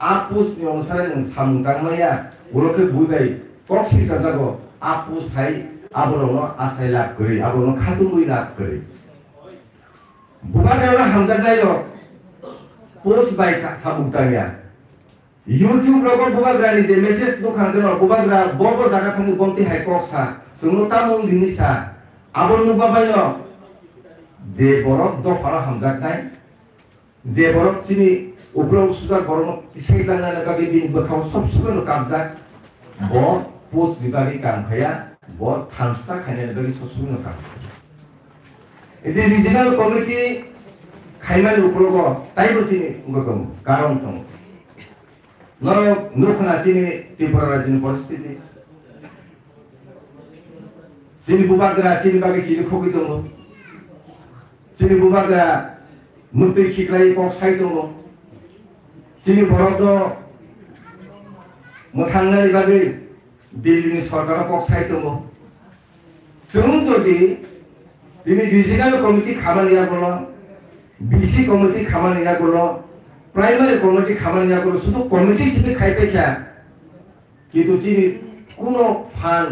आ पोस्ट नि अनुसार नों सामगांमाया बलके बुइबाय कक्सि जाजागो आ पोस्ट हाय आबरनो आसाय लाभ करे आबरनो खातुमुइ लाभ करे बुबाग्राना हामजानायो पोस्ट बाय सामुगांया YouTube logo bubagrani je message no khangeno bubagra bobo jaga thangi bomti hai koksa sungno tamung dinisa abon nu babaino je borok do fara hamjak nai je borok chini upro suda borok isai langna na bagi bin bakhaw sob sob no kamjak bo post bibagi kam khaya bo thamsa khane bagi sob sob no kam eje regional committee khaiman upro go taibo chini ngokam karon tong नरखना चिनी त्रिपुरा राज्यनि परिस्थिति चिनी बुबाग्रा चिनी बागि चिनी खोखि दङ चिनी बुबाग्रा मुक्ति खिग्राय कक साइ दङ सिनि बरक मोथांनाय बागै दिल्लीनि सरकारा कक साइ दङ जों जुदि दिनै रिजिनाल कमिटि खामानियाखौल बिसि कमिटि खामानियाखौल प्राइमारी कमिटि खामानियाखौल शुद्ध कमिटि हिसाबै खाइफैखा কিন্তু যিনি কোনো ফান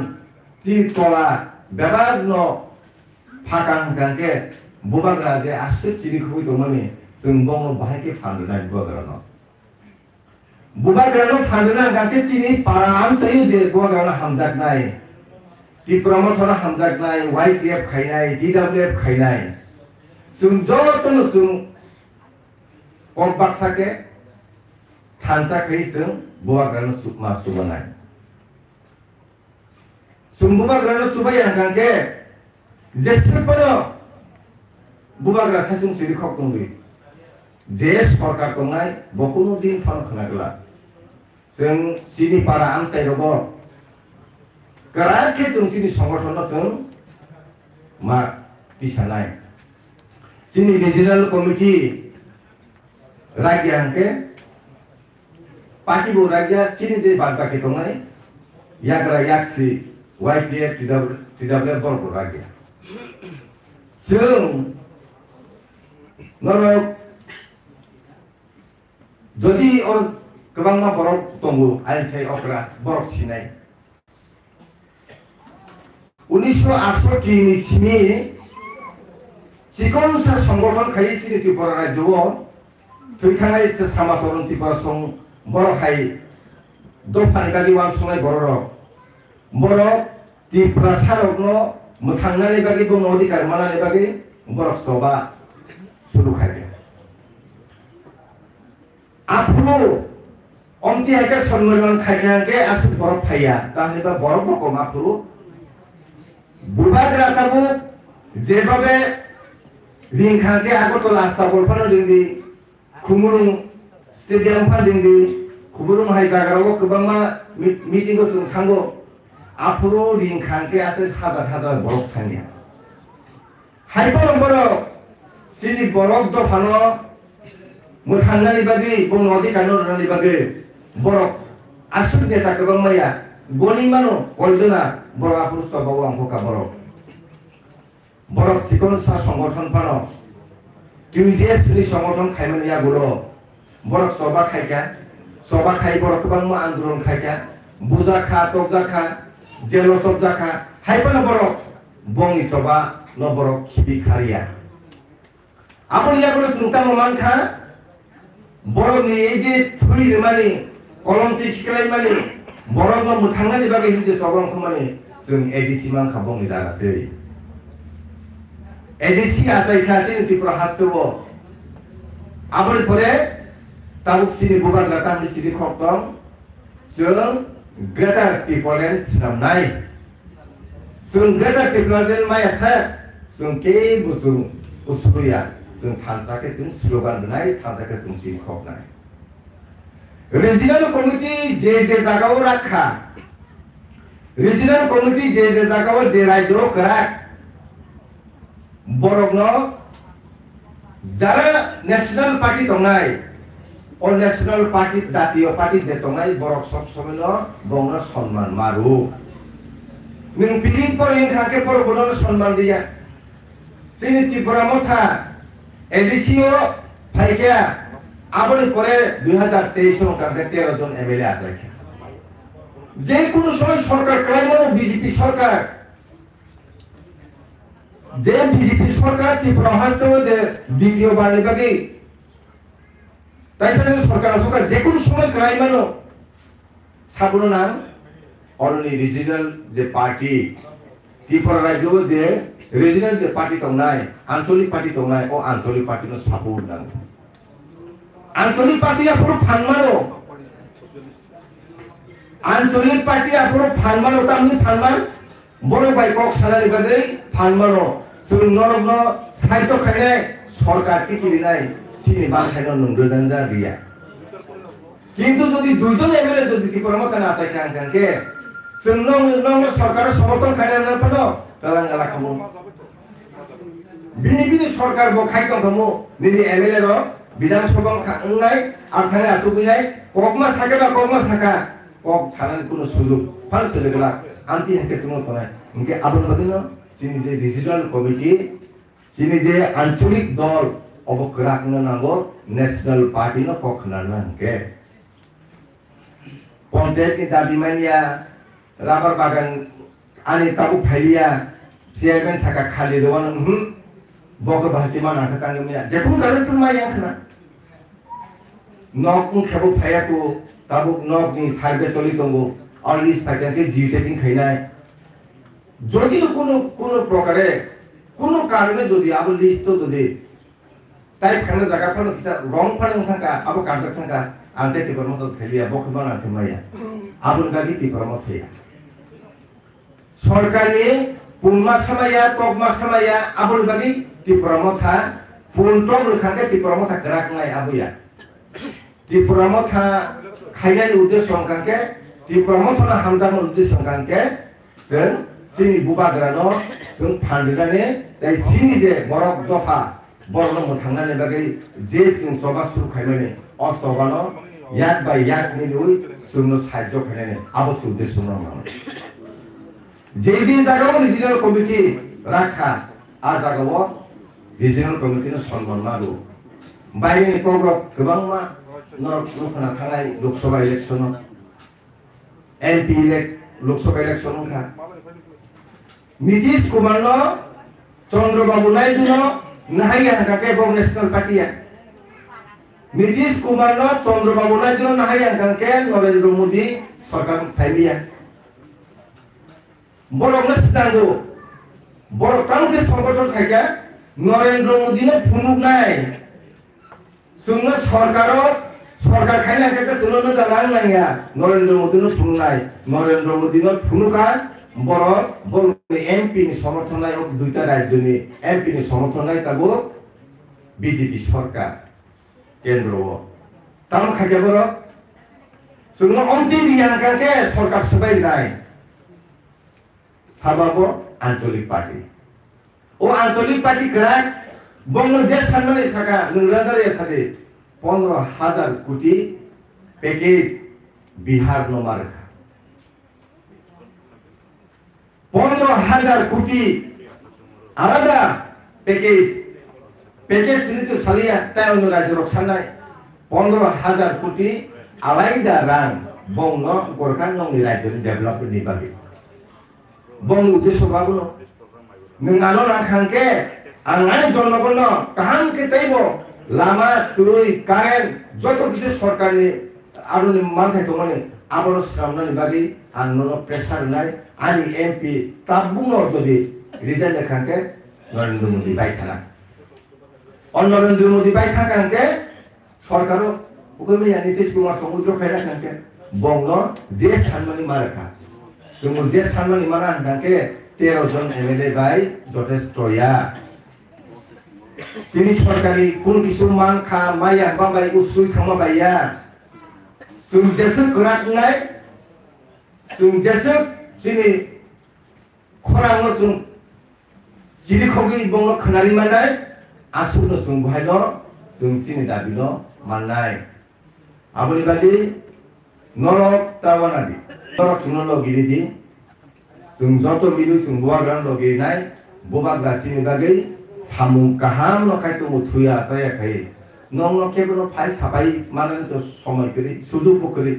তিনি তলা ব্যবহার ন ফাঁকা গানকে বুবাগ্রা যে আসছে চিনি খুবই দমানি जों बङ बाहायके फानदोना बुबाग्रानो फानदोना गाके चिनि पाराम चाहिँ जे बुबाग्रानो हामजाकनाय टिप्रामो थरा हामजाकनाय वाइटीएफ खाइनाय डीडब्ल्यूएफ खाइनाय जों जतनो जों ककबाक्साके थानसाखै जों बुबाग्रानो सुकमा सुबानाय जों बुबाग्रानो सुबाय गाके जेसेबनो बुबाग्रा सासुं चिरि खक दंलै जे सरकार दंनाय बकुनु दिन फान खनागला जों चिनि पारा आमचाइ रग गराखे जों चिनि संगठन जों मा दिसानाय चिनि रिजिनाल कमिटि राज्यांके पार्टी बो राज्या चिनि जे बादबाकी दंनाय याग्रा याक्सि वाइटीएफ टीडब्ल्यूएफ बरबो राज्या जों नरमाय যদি ওর গোबांमा बरक दंगो आइनसाय अक्रा बरक सिनाय 1968 नि सिनि चिकनसा संगठन खाइ सिनि त्रिपुरा राज्योआव थैखानाय समाजरन त्रिपुरा सं बरक हाय दफानि बागै वान संनाय बरक त्रिपुरा सारकनो मोथांनानै बागै बङ अधिकार मानानै बागै बरक सभा सुरु खाय आपनो अमति हाके सम्मेलन खायखांके आसि बरफ फाया ताहनिबा बरफ बकम आपनो बुबाग्रा ताबो जेबाबे रिंखांके आगरतला आस्ताबल फानो दिंदि खुमुरुं स्टेडियाम फान दिंदि खुमुरुं हाय जागाराव गोबांमा मिटिंगो जों थांगो आपनो रिंखांके आसि हाजार हाजार बरफ थानिया हायबो बरफ सिनि बरफ दफानो मोथांनानै बागै बङ अधिकार नरनानै बागै बरक आसुर नेता गोबां माया गनि मानो अलजना बरक आपुर सबाव आंखा बरक चिकन सा संगठन फानो टिउजेस नि संगठन खायमानिया गुरो बरक सभा खायका सभा खाय बरक गोबां मा आन्दोलन खायका बुजा खा तकजा खा जेलो सबजा खा हायबा बरक बङनि सभा न बरक खिबि खारिया आपुर यागुलो सुंता मानखा बरफनि जे थुइ माने कलमति खिखलाय माने बरफनो मोथांनानै बागै हिजे सबांखौ माने जों एडिसि मान खाबंनि दारादै एडिसि आजायखासे त्रिपुरा हास्तबो आबोर परे ताबुकसिनि बुबाग्रा तामनि सिरि खक्तम जों ग्रेटार टिपोलेन्ड सिनामनाय जों ग्रेटार टिपोलेन्ड मायासा जों के बुसु उसुरिया जों थानसाके जों स्लोगान होनाय थानसाके जों चिनि खकनाय रिजिनाल कमिटि जे जागाव राखा रिजिनाल कमिटि जे जागाव जे राज्योआव करा बरकनो जारा नेशनल पार्टी दंनाय और नेशनल पार्टी जातीय पार्टी जे दंनाय बरक सब समयनो बंगनो सम्मान मारु नों पिलिं पर इंखाके पर बनो सम्मान दिया सिनि त्रिपुरा मथा एडिसिओ फाइका आबोर परे 2023 में काके 13 जन एमएलए आजायखा जे कोनो समय सरकार क्राइमनो बीजेपी सरकार जे बीजेपी सरकार त्रिपुरा हास्तव जे द्वितीय बारनि बागै ताइसाने सरकार सरकार जे कोनो समय क्राइमनो साबुनो नाम अरनि रिजिनल जे पार्टी त्रिपुरा राज्योआव जे रिजिनल जे पार्टी दंनाय आंचलिक पार्टी दंनाय ओ आंचलिक पार्टीनो सापर्ट नांगौ आंचलिक पार्टीया पुरो फानमानो आंचलिक पार्टीया पुरो फानमानो तामनि फानमान बरो बाइकक सानानि बागै फानमानो जों नरगनो साहित्य खायनाय सरकार टिकिनाय सिनि बानखायनो नंगोदानजा गैया किन्तु जदि दुइजन एमएलए जदि त्रिपुरा मथाना आसायखांखांके जों सरकार समर्थन खायनाय नाफानो गालांगाला खामो bini सरकार bo khai tong thamu nini MLA ro বিধান সভা নাই আখানে আতুবিনাই kokma saka kok sanan kuno সুযোগ ফাল চলেগলা আন্তি হাকে সুমো তনাই ইনকে আবন বাদিনো সিনি যে ডিজিটাল কমিটি সিনি যে আঞ্চলিক দল অবকরাকনো নাগো ন্যাশনাল পার্টি ন কখনানা ইনকে panchayat ni dabi mania rabar bagan ani tabu phailia chairman saka khali rowan boko bahati mana ka kangmia jepun garan pun maya khna nok khabo phaya ko tabu nok ni sarbe choli tongo or is pakan ke jiuteting khainai jodi kono prokare kono karone jodi abo list to jodi tai khana jaga pano kisa wrong pano thanga abo karja thanga ante ti kormo to selia boko mana thumaya abo gagi ti kormo thaya সরকারি পুনমা সামায়া তকমা সামায়া abo gagi ti kormo tha puntong rukhangke ti kormo tha gerak ngai abuya ti kormo tha khainai uddesho songkangke ti kormo thana hamdam uddesho songkangke जों sini bubagrano जों phandilane tai sini je borok dofa borno muthangane bagai je जों soba suru khaimane o sobano yak by yak milui sumno sajjo khainane abo uddesho nang je jagao regional committee rakha a jagao regional committee no sonman maru bayni progrok gobangma norok nokna thangai lok sabha election MP lok sabha election kha Nitish Kumar no Chandrababu Naidu no nahaya hangke bong national party ya Nitish Kumar no Chandrababu Naidu no nahaya hangke Narendra Modi sarkar family ya borok nastango borok kangke সংগঠন খাইকা Narendra Modi no phunuk nai sungna সরকার খাইনা কে সুনো জানাং নাইয়া Narendra Modi no phunuk nai Narendra Modi no phunuka বড় MP ni সমর্থনায় দুইটা রাজ্য ni এমপি ni সমর্থনায় তাবো বিজেপি সরকার কেন্দ্র তাম খাইকা বড় সুনো অন্তিম ইয়ানকাকে সরকার সবাই নাই সাবাবো আঞ্চলিক পার্টি ও আঞ্চলিক পার্টি গ্রাক বঙ্গ যে সামনে থাকা নুরাদারে সাথে 15,000 কোটি প্যাকেজ বিহার নমার 15,000 কোটি আলাদা প্যাকেজ নিতে সালিয়া তাই অন্য রাজ্য রক্ষানায় 15,000 কোটি আলাদা রাং বঙ্গ গোরখা নংনি রাজ্যনি ডেভেলপমেন্ট নিবাগে bong uddesho babuno nungalo nangkhangke angai jonnogono kahangke taibo lama tui karen joto kisu sarkar ni aruni manthai tongmani aboro samnani bagi angnono pressure nai ani MP tabungo jodi resign khangke Narendra Modi bai khana on Narendra Modi bai khangke sarkaro ukome ya Nitish Kumar samudro khaira khangke bongno je sanmani markha जों जे सानमानि माना हंदाके 13 জন MLA bye যথেষ্টয়া তিনি সরকারি কোন কিছু মান খা মাইয়া বাবাই উসুই খামা বাইয়া जों जेसे गराकनाय जों जेसे जिनि खरांनो जों जिनि खगि बंनो खनारि मानाय आसुनो जों बहायनो जों सिनि दाबिनो माननाय आबनि बादि नरक तावानादि Torok suno logiri जों जतो मिलु जों बुवाग्रान लगिनाय बुबाग्रासिनि बागै सामु काहाम लखाय तो मुथुया जायाखै नंग केबनो फाइ साबाय माने तो समय करि सुजुग बकरि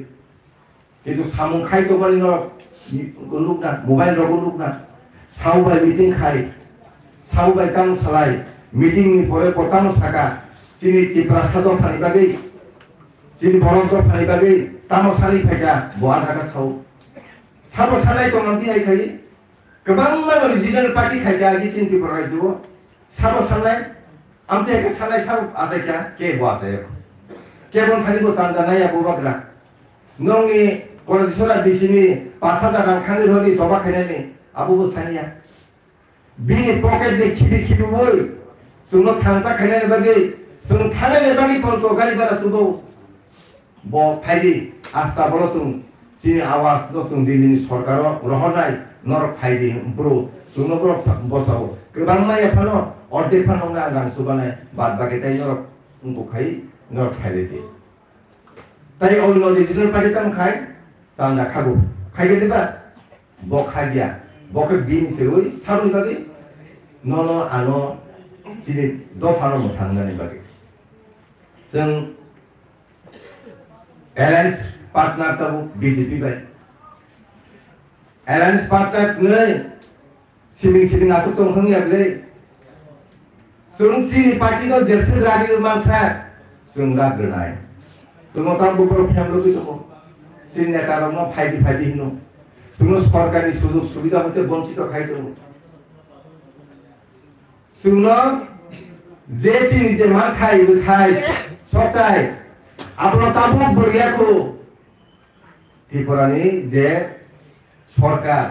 किन्तु सामु खाय तो माने न गुनुकना मोबाइल रगुनुकना सावबाय मिटिं खाय सावबाय काम सालाय मिटिं नि परे पतानो साका सिनि तिप्रासाद फानि बागै सिनि बरद फानि बागै तामो सानि फायगा बुआ जागा साव साबो सानाय तो नंति आइ खाय गोबां माने रिजिनल पार्टी खायगा जि चिन्ति बरायजो साबो सानाय आमते के सानाय साव आजायका के बुआ जाय के बन खालि बो जानजानाय आबो बाग्रा नंनि गणेशरा बिसिनि 5,000 रां खांगि होनि जबा खायनायनि आबो बो सानिया बिनि पकेट नि खिबि बोय जोंनो थांजा खायनायनि बागै जों थानायनि बागै पन्तो गारि बारा सुबो bo phaidi asta bolo sung sini awas do sung dini sarkaro rohonai norok phaidi bro sungno bro bosao kebang mai phano ordek pan nong rang subane bad bagi tai norok untuk khai norok khai lete tai all regional party tam khai sanda khagu khai gede ba bok khai dia bok bin seroi sarui bagi nono ano jini do fano mo thangani bagi जों alliance partner tabu BJP bai alliance partner nei siling asuk tong phang yak le sung sini party do jerse ragi mangsa sung ra granai sung ta bupro family ki to sin neta rong no ফাইদি hino sung সরকারি সুযোগ সুবিধা হতে বঞ্চিত খাইতো sung যে চিনি যে মান খাই সপ্তাহে আপনার তাবুক বরিয়াকো ত্রিপুরানি যে সরকার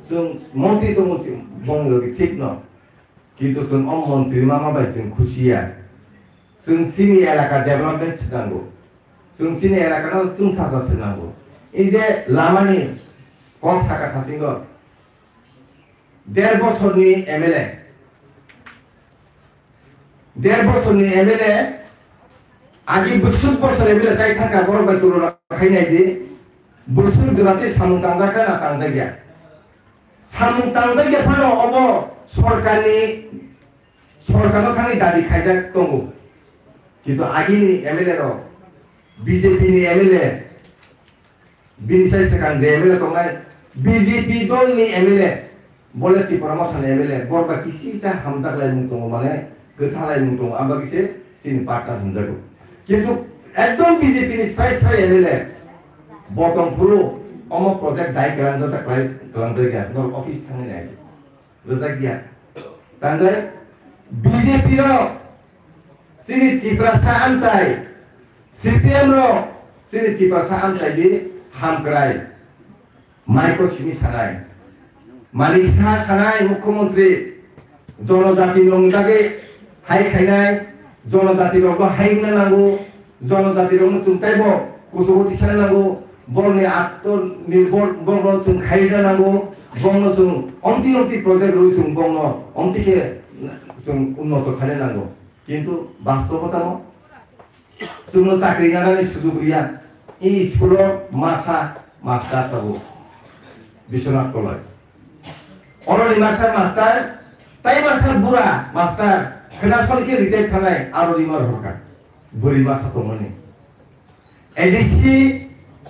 जों মন্ত্রী তো বংলবি ঠিক ন কিন্তু जों মন্ত্রী মামা বাই जों খুশিয়া जों সিনি এলাকা ডেভেলপমেন্ট নাंगौ जों সিনি এলাকাও जों সাজা নাंगौ এই যে লামানি কম সাকা থাসিঙ্গ 1.5 বছরনি এমএলএ 1.5 বছরনি এমএলএ आगे बुसुक बसर एमएलए जाय थाका बर बाय तुलना खायनाय दि बुसुक दुराते सामुं तांजाका ना तांजागिया सामुं तांजागिया फानो अबो सरकारनो थांनि दाबि खायजा दंगो किन्तु आगिनि एमएलए रो बीजेपी नि एमएलए बिनिसाय सेकान जे एमएलए दंनाय बीजेपी दलनि एमएलए बोले त्रिपुरा माथानि एमएलए बरबा किसि जा हामजागलाय मुं दङ माने गोथालाय मुं दङ आंबा किसे सिन पार्टनार हमजागो কিন্তু একদম বিজেপি নি সাই এমএলএ বটম পুরো অম প্রজেক্ট দাই গ্রান্ডটা গ্রান্ডে গিয়া নর অফিস থানে নাই রজা গিয়া তাঙ্গে বিজেপি র সিনি ত্রিপুরা সাহাম চাই সিপিএম র সিনি ত্রিপুরা সাহাম চাই দি হামক্রাই মাইকো সিনি সানাই মালিক সানাই মুখ্যমন্ত্রী জনজাতি নংদাগে হাই খাইনাই जनजाति रंग हाइना नांगौ जनजाति रंग चुंताइबो कुसुगति साना नांगौ बरनि आत्म निर्भर बंग जों खाइना नांगौ बंग जों अन्ति प्रोजेक्ट रइ जों बंग अन्तिके जों उन्नत खाने नांगौ किन्तु वास्तवता जों चाकरि नानानि सुजुग गैया इ स्कुल मास्टार ताबो बिश्वनाथ कलेज अरनि मास्टार ताइ मास्टार बुरा मास्टार खोनासल के रिटायर खानाय आरो रिमार हरका बुरि मासा दंमोन एडिसि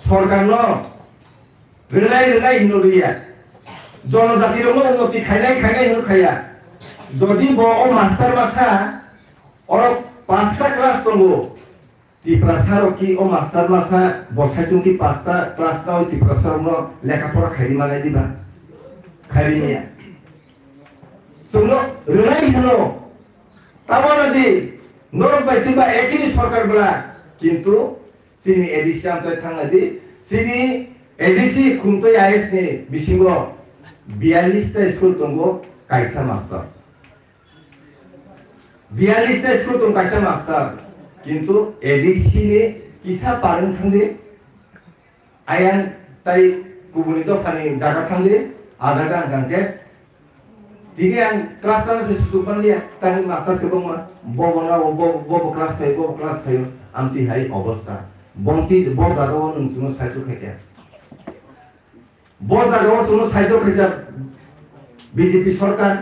सरकारनो रेलाय हिनरिया जनजाति रंग उन्नति खायनाय हिनो खाया जदि बो मास्टार मासा और 5टा क्लास दंगो तिप्रासार की ओ मास्टार मासा बसाइतुं की 5टा क्लास दाव तिप्रासार नो लेखापरा खायनि माने दिबा खायनिया सुनो रेलाय हिनो तामानदि नरक बायसिबा एकिनि सरकार बला किन्तु सिनि एडिसि आमथाय थांनादि सिनि एडिसि खुंथाय आइएस नि बिसिंगो 42 टा स्कुल दंगो कायसा मास्टार 42 टा स्कुल दं कायसा मास्टार किन्तु एडिसि नि किसा पारं थांदि आयान ताय गुबुनि दफानि जागा थांदि आजागा गांके दिने आं क्लास लाना से सुबन लिया तानि मास्टार के बंग बबना बब क्लास थायो आमति हाय अवस्था बंति ब जागाव नोंसुनो साइजो खाया ब जागाव सुनो साइजो खाया बीजेपी सरकार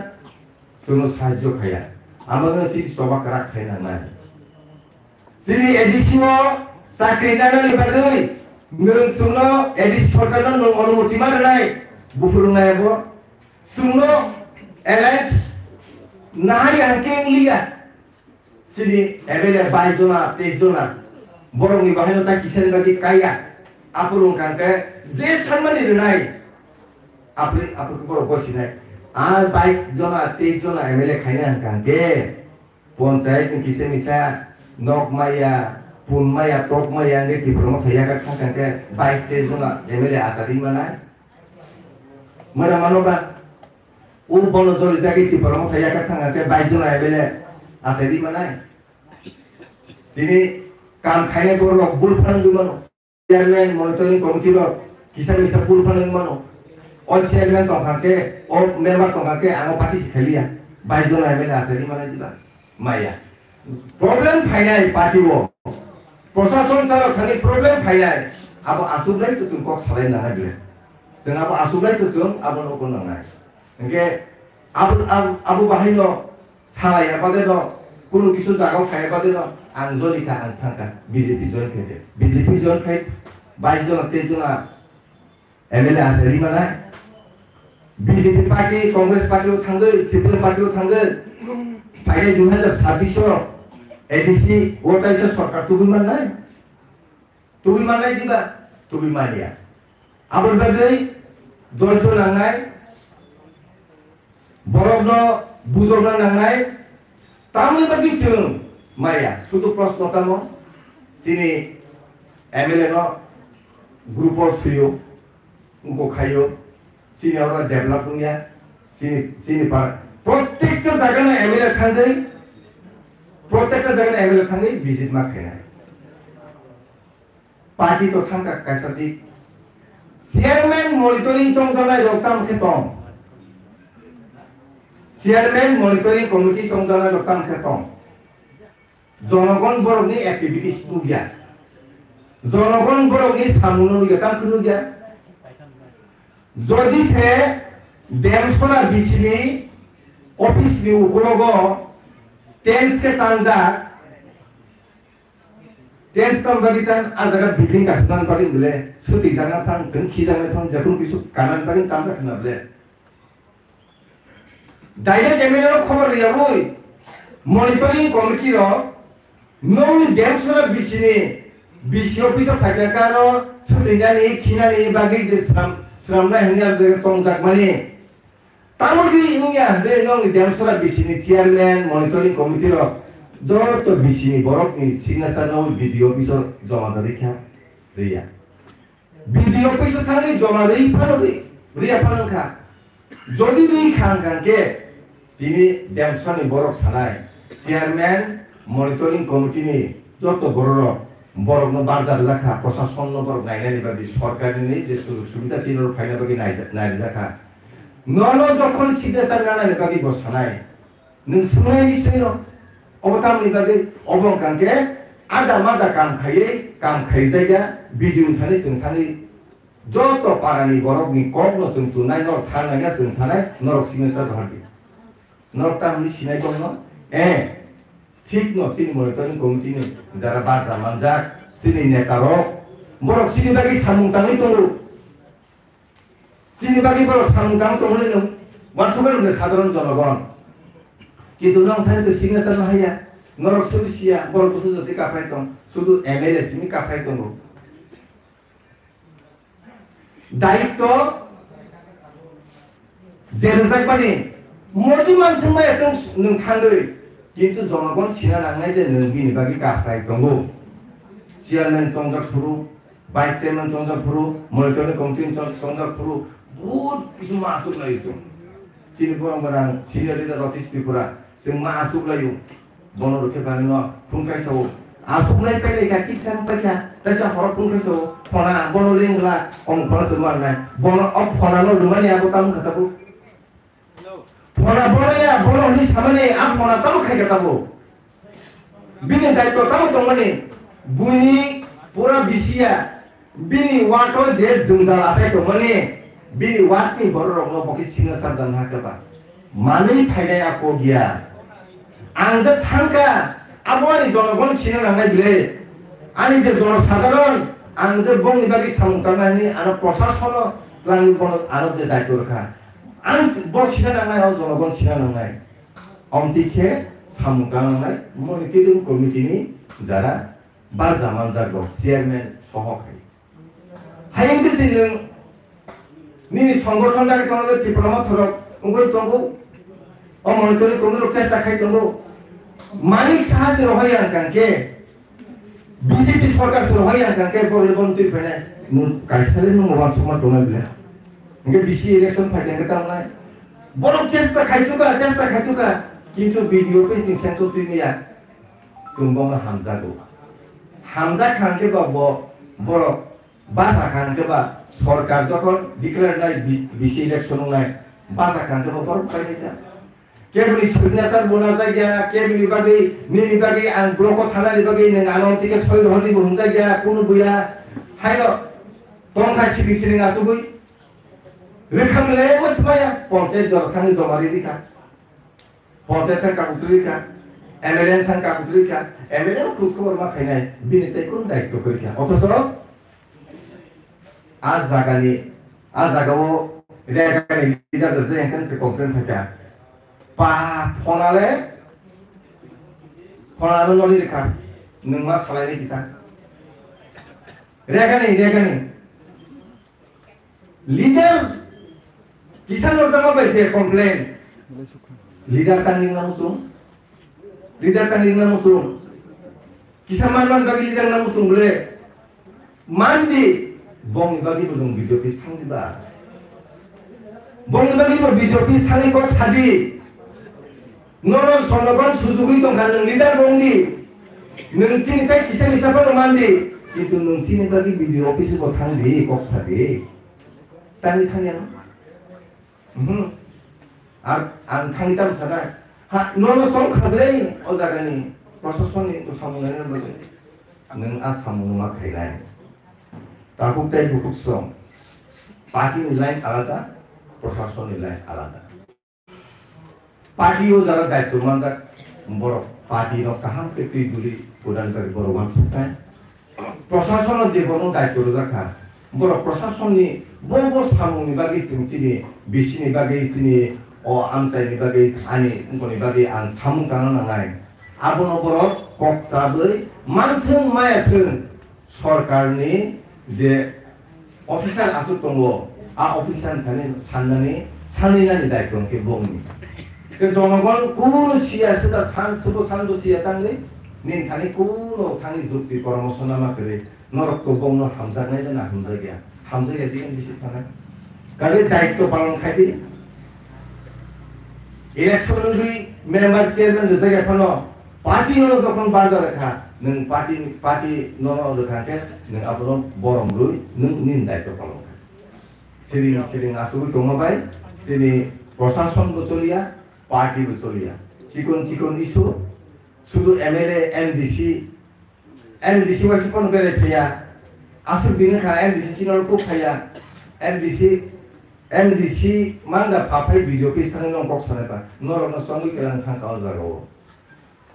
सुनो साइजो खाया आमागनो सि सभा करा खायना ना सिनि एडिसिनो साख्रि नानानि बागै नोंसुनो एडिसि सरकारनो नों अनुमति मारनाय बुफुरुंनायबो सुनो एलायंस नाय हांकें लिया सिनि एमएलए 22 जना 23 जना बरंनि बाहायनो ता किसान बादि काया आपुरुं कांके जे सानमानि रनाय आपुरु बर बसिनाय आ 22 जना 23 जना एमएलए खायना कांके पंचायत नि किसे मिसा नकमाया पुनमाया टकमाया नि तिप्रम थाया का कांके 22 23 जना एमएलए आसादी मानाय मरा मानोबा उ बनो जरि जागे तिप्रम थाया का कांके 22 जना एमएलए आसादी मानाय दिनै काम खायनाय बर बुल फानदो मानो चेयारमैन मनिटरिंग कमिटि रो किसान मिसा बुल फानदो मानो ऑल चेयारमैन तो कांके और मेंबर तो कांके आंगो पार्टी खेलिया 22 জন এমএলএ আছে নি মানে দিবা মাইয়া প্রবলেম ফাইনাই পার্টিও প্রশাসন চালক খালি প্রবলেম ফাইনাই আবো আসুবলাই তো কক সালাই না গলে जों আবো আসুবলাই তো जों আবো নকো নাঙাই একে আবো বাহাইনো সালাইয়া বাদে ন কোনো কিছু জায়গাও খাই বাদে ন আং জলিকা আং থাকা বিজেপি জয়েন খাইতে বিজেপি জয়েন খাই 22 জন 23 জন এমএলএ আছে নি মানে বিজেপি পার্টি কংগ্রেস পার্টিও থাঙ্গो সিপিএম পার্টিও থাঙ্गो ফাইনাল 2026 এডিসি ওটাইছে সরকার তুবি মাননাই দিবা তুবি মানিয়া আবার বাগৈ দলজ নাংনাই বরগ্ন বুজগ্ন নাংনাই তামনি বাকি जों মাইয়া শুধু প্রশ্নতাম যিনি এমএলএ ন গ্রুপ অফ সিও উनको খাইও যিনি ওরা ডেভেলপ নিয়া যিনি প্রত্যেকটা জায়গায় এমএলএ থাঙ্গै প্রত্যেকটা জায়গায় এমএলএ থাঙ্গै ভিজিট मा खायनाय पार्टी तो थांका कैसादी चेयरमैन मॉनिटरिंग संजानाय रक्ताम खेतम चेयरमैन मॉनिटरिंग कमिटी संजानाय रक्ताम खेतम जनगण बरकनि एक्टिविटीज नुगिया जनगण बरकनि सामुनो नुगिया तांखौ नुगिया जदि से देमसना बिसिनि अफिसनि उखुलगो टेंस के तांजा टेंस कम्पानितान आजागा बिल्डिंग गासनान पारिन बले सुति जाना थां दों खि जाना थां जखुन किसु कानान पारिन तांजा खना बले डाइरेक्ट एमएलए रो खबर रियाबोय मॉनिटरिंग कमिटी रो नों देमसना बिसिनि बिसि अफिसाव थाकाकारो सुति जानि खिनानि बागै जे श्रामनाय हनिया जे तंजाक माने तामोगि इंगिया दे नों देमसना बिसिनि चेयरमैन मॉनिटरिंग कमिटी रो যত বিসিনি বরকনি সিগনেচার নাও ভিডিও অফিসর জমা দেই খা রিয়া ভিডিও অফিসর থাকি জমা দেই ফানো রিয়া ফানো খা যদি দুই খান কানকে তিনি দেমসনি বরক সানাই চেয়ারম্যান মনিটরিং কমিটিনি যত বড় বরকনো বাজার রাখা প্রশাসন বরক নাইনানি বাদি সরকারনি যে সুযোগ সুবিধা ছিল ফাইনা বাকি নাই রাখা নন যখন সিগনেচার নানানি বাকি বসানাই নों सुनाय বিষয় अबताम निबागे अबं कांके आदा मादा काम खायै जायगा बिदिउ थाने जों थाने जत पारानि बरकनि कबनो जों तुनाय न थानाया जों थानाय नरक सिगनेचार हरबि नरतामनि सिनाय दं न ठीक न सिनि मनिटरिं कमिटिनि जारा बाजा मानजा सिनि नेतारो बरक सिनि बागै सामुंतांनि दङ सिनि बागै बरक सामुंतां दङले नों मानसुबारनो साधारण जनगण কিন্তু নং থানে তো সিগনেচার না হাইয়া নরক সুবিসিয়া বড় কিছু যদি কাফরাই দং শুধু এমএলএ সিনি কাফরাই দং দায়িত্ব জেরজাক বানি মজি মানথুমা এত নং থাঙ্গै কিন্তু জনগণ সিনা নাংনাই যে নং বিনি বাকি কাফরাই দং চেয়ারম্যান চন্দ্রক ফুরু ভাইস চেয়ারম্যান চন্দ্রক ফুরু মনিটরিং কমিটি চন্দ্রক ফুরু বহুত কিছু মাসুক লাইছো চিনি পরম্পরা সিনিয়র লিডার অফিস ত্রিপুরা जों मा आसुगलायो बन रखे बानो फुंखायसाव आसुगलाय पाइलेखा किथां पाइखा तासा हर फुंखायसाव फना बन लेंगला अम फना समारनाय बन अप फना न रुमानि आबो ताम खताबो फना बनया बननि सामाने आ फना ताम खायखाताबो बिनि दायित्व ताम दंमाने बुनि पुरा बिसिया बिनि वाटो जे जोंजा आसाय दंमाने बिनि वाटनि बर रंनो बकि सिग्नेचार दान हाकबा मानै फायनाय आको गिया आंजे थांका आबवानि जनगण सिना नांनाय बिले आनि जे जनसाधारण आंजे बंनि बागि सामुंतानानि आरो प्रशासन लांनि बन आरो जे दायित्व रखा आं बर सिना नांनाय जनगण सिना नांनाय अमतिखे सामुंतानाय मनिटरिं कमिटिनि जारा बाजामान जागो चेयारमैन सहकारि हायेंगे सिनों निनि संगठन दागि तंगो डिप्लोमा थरक उंगै तंगो मनिटरिं कमिटि चेष्टा खाय तंगो मानिक साहा से रहाय आंकांके बीजेपी सरकार से रहाय आंकांके बरबंती फैनाय कायसाले नु मोबाइल समा दंनाय बिले इंगे बीसी इलेक्शन फाइटें के तामनाय बरो चेष्टा खायसुका किन्तु वीडियो पेज नि सेंसुटिनिया जोंबो हामजा खांके बाबो बरो बासा खांके बा सरकार जखन डिक्लेयर नाय बीसी इलेक्शन नाय बासा खांके बरो फाइटें Kebeli signature bona saja, kebeli bagi, ni bagi ang bloko thana ni bagi neng anon tiga soy holi bon saja, kuno buya, hayo, tongkai sini ngasugui, rekam lemas maya, ponce jor kang jomari dika, ponce tang kabutri ka, MLN tang kabutri ka, MLN kusko orma khainai, binite kun daik to kerja, otoso, az zagawo, rekam leader kerja yang kan se komplain kerja. Phonale noli rekha nung ma salai ni kisa rekani leader kisan lor jama baise complain leader tanging na musung kisan man bagi leader na musung bole mandi bong bagi budung video pis thang diba bong bagi video pis thangi kok sadi Nono sonogon sujugui dong kan nung leader bongdi, nung sini saya bisa apa mandi, itu nung sini bagi video office buat tangdi kok sadi, tangdi yang, tangdi tam sana, nono song kabre, ozagani, proses ini itu samungannya bagi, nung asamun mak kailai, takut tay bukuk song, party nilai alada, proses nilai alada. Party o jara daitto mandak boro party no kaham ke tibuli prodan kari boro maksudnya prosason je bono daitto rozaka boro prosason ni bobo samu ni bagi sini bisi ni bagi sini o amsai ni bagi ani ngoni bagi an samu kana nangai abono boro kok sabai manthung mayathung sarkar ni je official asu tongo a official thane sannani sanina ni daitto ke bongni 그 정원은 꾸는 시야스다 산스도 산도 시야 땅에 닌 당이 꾸노 당이 좁디 거라고 소나마 그래 너럭도 봉노 함작내잖아 함작이야 되는 비슷하네 가지 다이도 발언 খাইদি election দুই member chairman রেজাগে follow party হলো যখন বাজার রাখা নং party নন রাখাকে নং আপন বরম রুই নং নিন দায়িত্ব পালন সিরিং আসুল দংবাই সিনি প্রশাসন বচলিয়া party betulia, cikon isu, sudu MLA MDC masih pun berepia, asal bina kaya MDC sinol pun kaya, MDC mana papai video pisang nongkok sana pa, norok nasongi kelang kang kau zaro,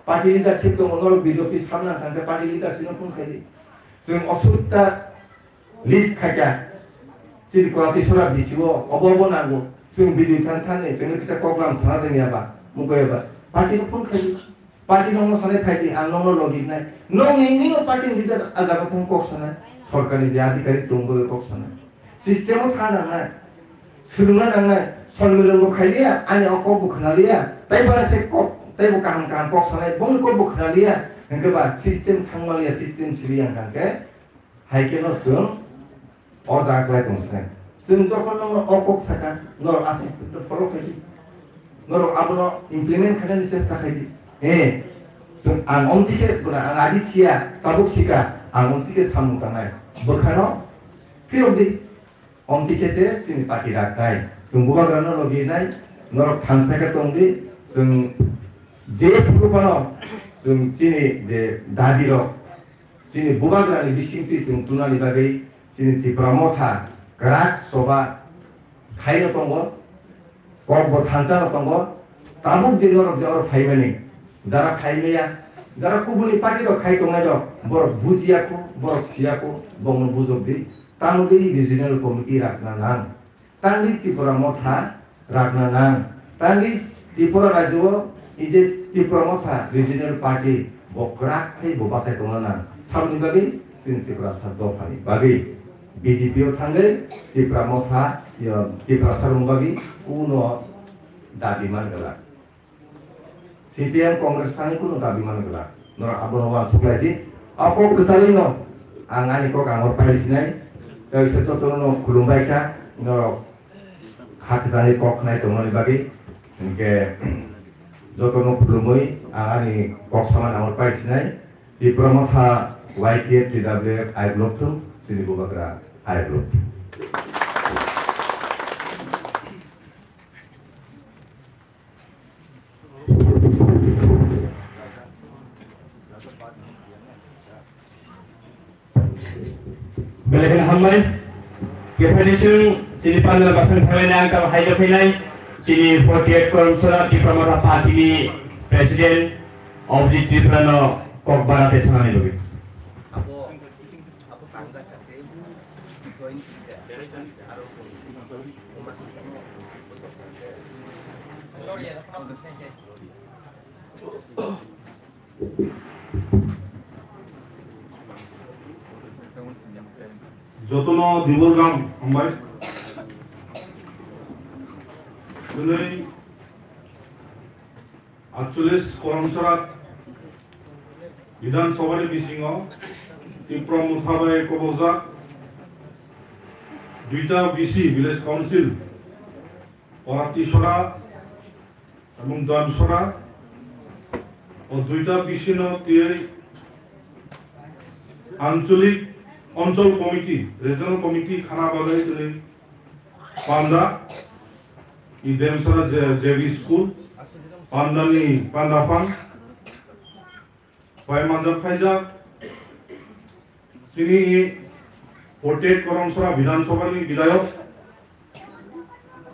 party leadership tu norok video pisang na kang party leadership pun kaya, sem osulta list kaya, sini kalau tisura bisiwo, obo nago. Sung video tantannya, jangan kita program sana dengan apa, mungkin apa, parti pun kali, parti nongol sana kali, nongol login naik, ini parti leader azab pun kok sana, sorkani jadi kali tunggu kok sana, sistem itu ada naik, serungan naik, sonmilan kok kali ya, ane kok bukan dia, tapi pada sekok, tapi bukan kok sana, bong kok bukan dia, yang kedua sistem tanggal ya sistem siriang kan ke, hai kena sung, ozak lagi tunggu. Sejauh nor okok saka, nor asisten terfollow kali, nor abono implement kalian disesta kali. Ang ontiket guna ang adisia tabuk sika, ang ontiket samu tanai. Berkano, film di ontiket se sini pati rakai. Sungguh grano logi nai, nor thansa ka tongdi, sung je purupano, sung sini je dadiro, sini buka grani bisinti sung tunali bagai, sini ti pramotha. Gerak soba kain tonggo, kok buat hancar tonggo, tabuk jadi orang kain jara kain ya, jara kubuli pagi do kain tongga do, borok buji aku, borok siaku, bangun buzuk di, tamu di regional committee rakna nang, tangdi tipura motha rakna nang, tangdi tipura rajo, ije tipura motha regional party, bok gerak kain bobasai tongga nang, sabun bagi, sin tipura satu fani bagi. BJP tangge di pramotha ya di prasarung bagi kuno dabi man gelak CPM Kongres tani kuno dabi man gelak nor abono sukladi apa kesalino angani kok angor palisinai dari seto tono kulumbai ka nor hak zani kok nai tono bagi ke jotono kulumoi angani kok sama angor palisinai di pramotha YTF TWF I block tu sini bubagra I block. Belahan hamai. Kepada sini panel bahasa Thailand angka hai feinai sini 48 kolam surat di Pramana Party Presiden of the Tribunal of Bharat Sanani logi. Jotono Dibolgam Hambai Tunai Actualis Koramsarat Bidan Sobari Bisingo Tiprom Muthabai Koboza Duita BC Village Council Orati Sora Among Dan Sora O Duita BC no Tiei Anchulik Control Committee, Regional Committee, Khana Bagai Tuni Panda, in Demsara JV School, Panda ni Pandafang, Paimanjak Faijak, Sini 48 Koromsara Bidhan Sabha ni Bidayok,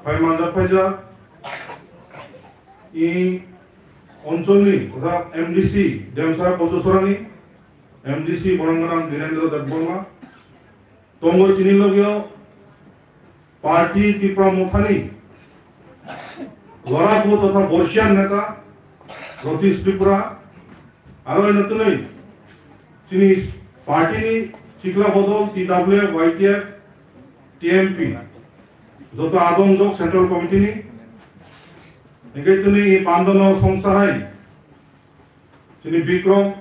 Paimanjak Faijak, in Oncol ni, Kota MDC, Demsara Kotosora ni, MDC Borangarang Dinendra Datborma, Tongo Chinilogio, Party Tipra Muthani, Loraku Totha Boshian Neta, Rotis Tripura, Aro Natunai, Chinis Party ni, Chikla Bodol, TWF, YTF, TMP, Zoto Adong Jok Central Committee ni, Negatuni Pandano Songsarai, Chini Bikrom,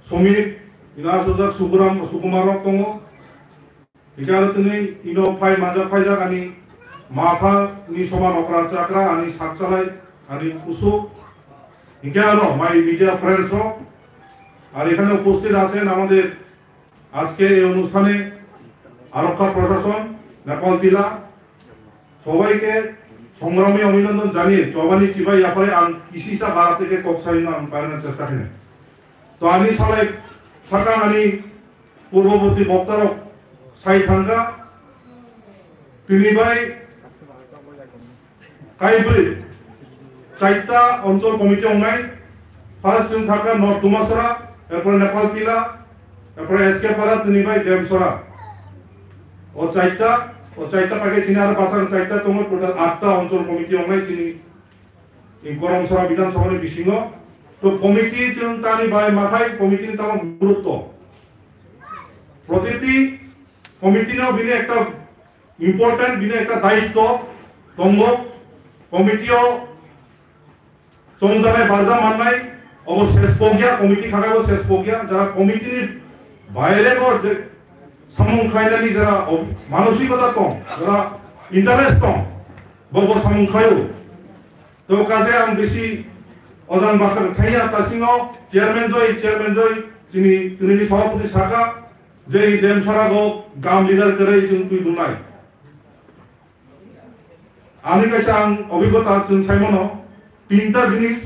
Somit, Ina Sujak Sukumaro Tongo, Ikarutuni, Ino Pai Maja Paija Ani, Maha Ni Soman Okra Chakra, Ani Saksalai, Ani Kusu, Ikaro, my media friends, Arikano Posted Asen, Amade, Aske Onustane, Aroka Production, Nepal Tila, Sovaike, Songrami Ominon Jani, Jovani Chiba Yapare, and Kisisa Barateke Koksaina and Parana Chestahine. তো আমি সবাই সরকার আমি পূর্ববর্তী বক্তারক সাই থাঙ্গা তিনি ভাই কাইবরি চাইতা অঞ্চল committee অংনাই first Singh থাকা north দুমাসরা এরপর নেপাল তিলা এরপর এসকে পাড়া তিনি ভাই দেমসরা ও চাইতা পাকে চিনি আর পাশান চাইতা তোমার টোটাল 8টা অঞ্চল কমিটি অংনাই চিনি এই গরমসরা বিধানসভার বিসিঙ্গ তো কমিটি চিন্তানি বাই মাথায় কমিটি তাম গুরুত্ব প্রতিটি কমিটি নাও বিনে একটা ইম্পর্টেন্ট বিনে একটা দায়িত্ব তঙ্গ কমিটিও চমজানে বারজা মাননাই অব শেষ পগিয়া কমিটি খাগাবো শেষ পগিয়া যারা কমিটির বাইরে যে সামুং খাইনানি যারা মানসিকতা কম যারা ইন্টারেস্ট কম বব সামুং খায়ো তো কাজে আম বেশি অজান বার্তা খাইয়া তাসিংও চেয়ারম্যান জয় তিনি সভাপতি শাখা যে দেমসরা গো গাম লিডার করে তুই দুনাই আমি কাইসা আং অভিজ্ঞতা जों সাইমনো তিনটা জিনিস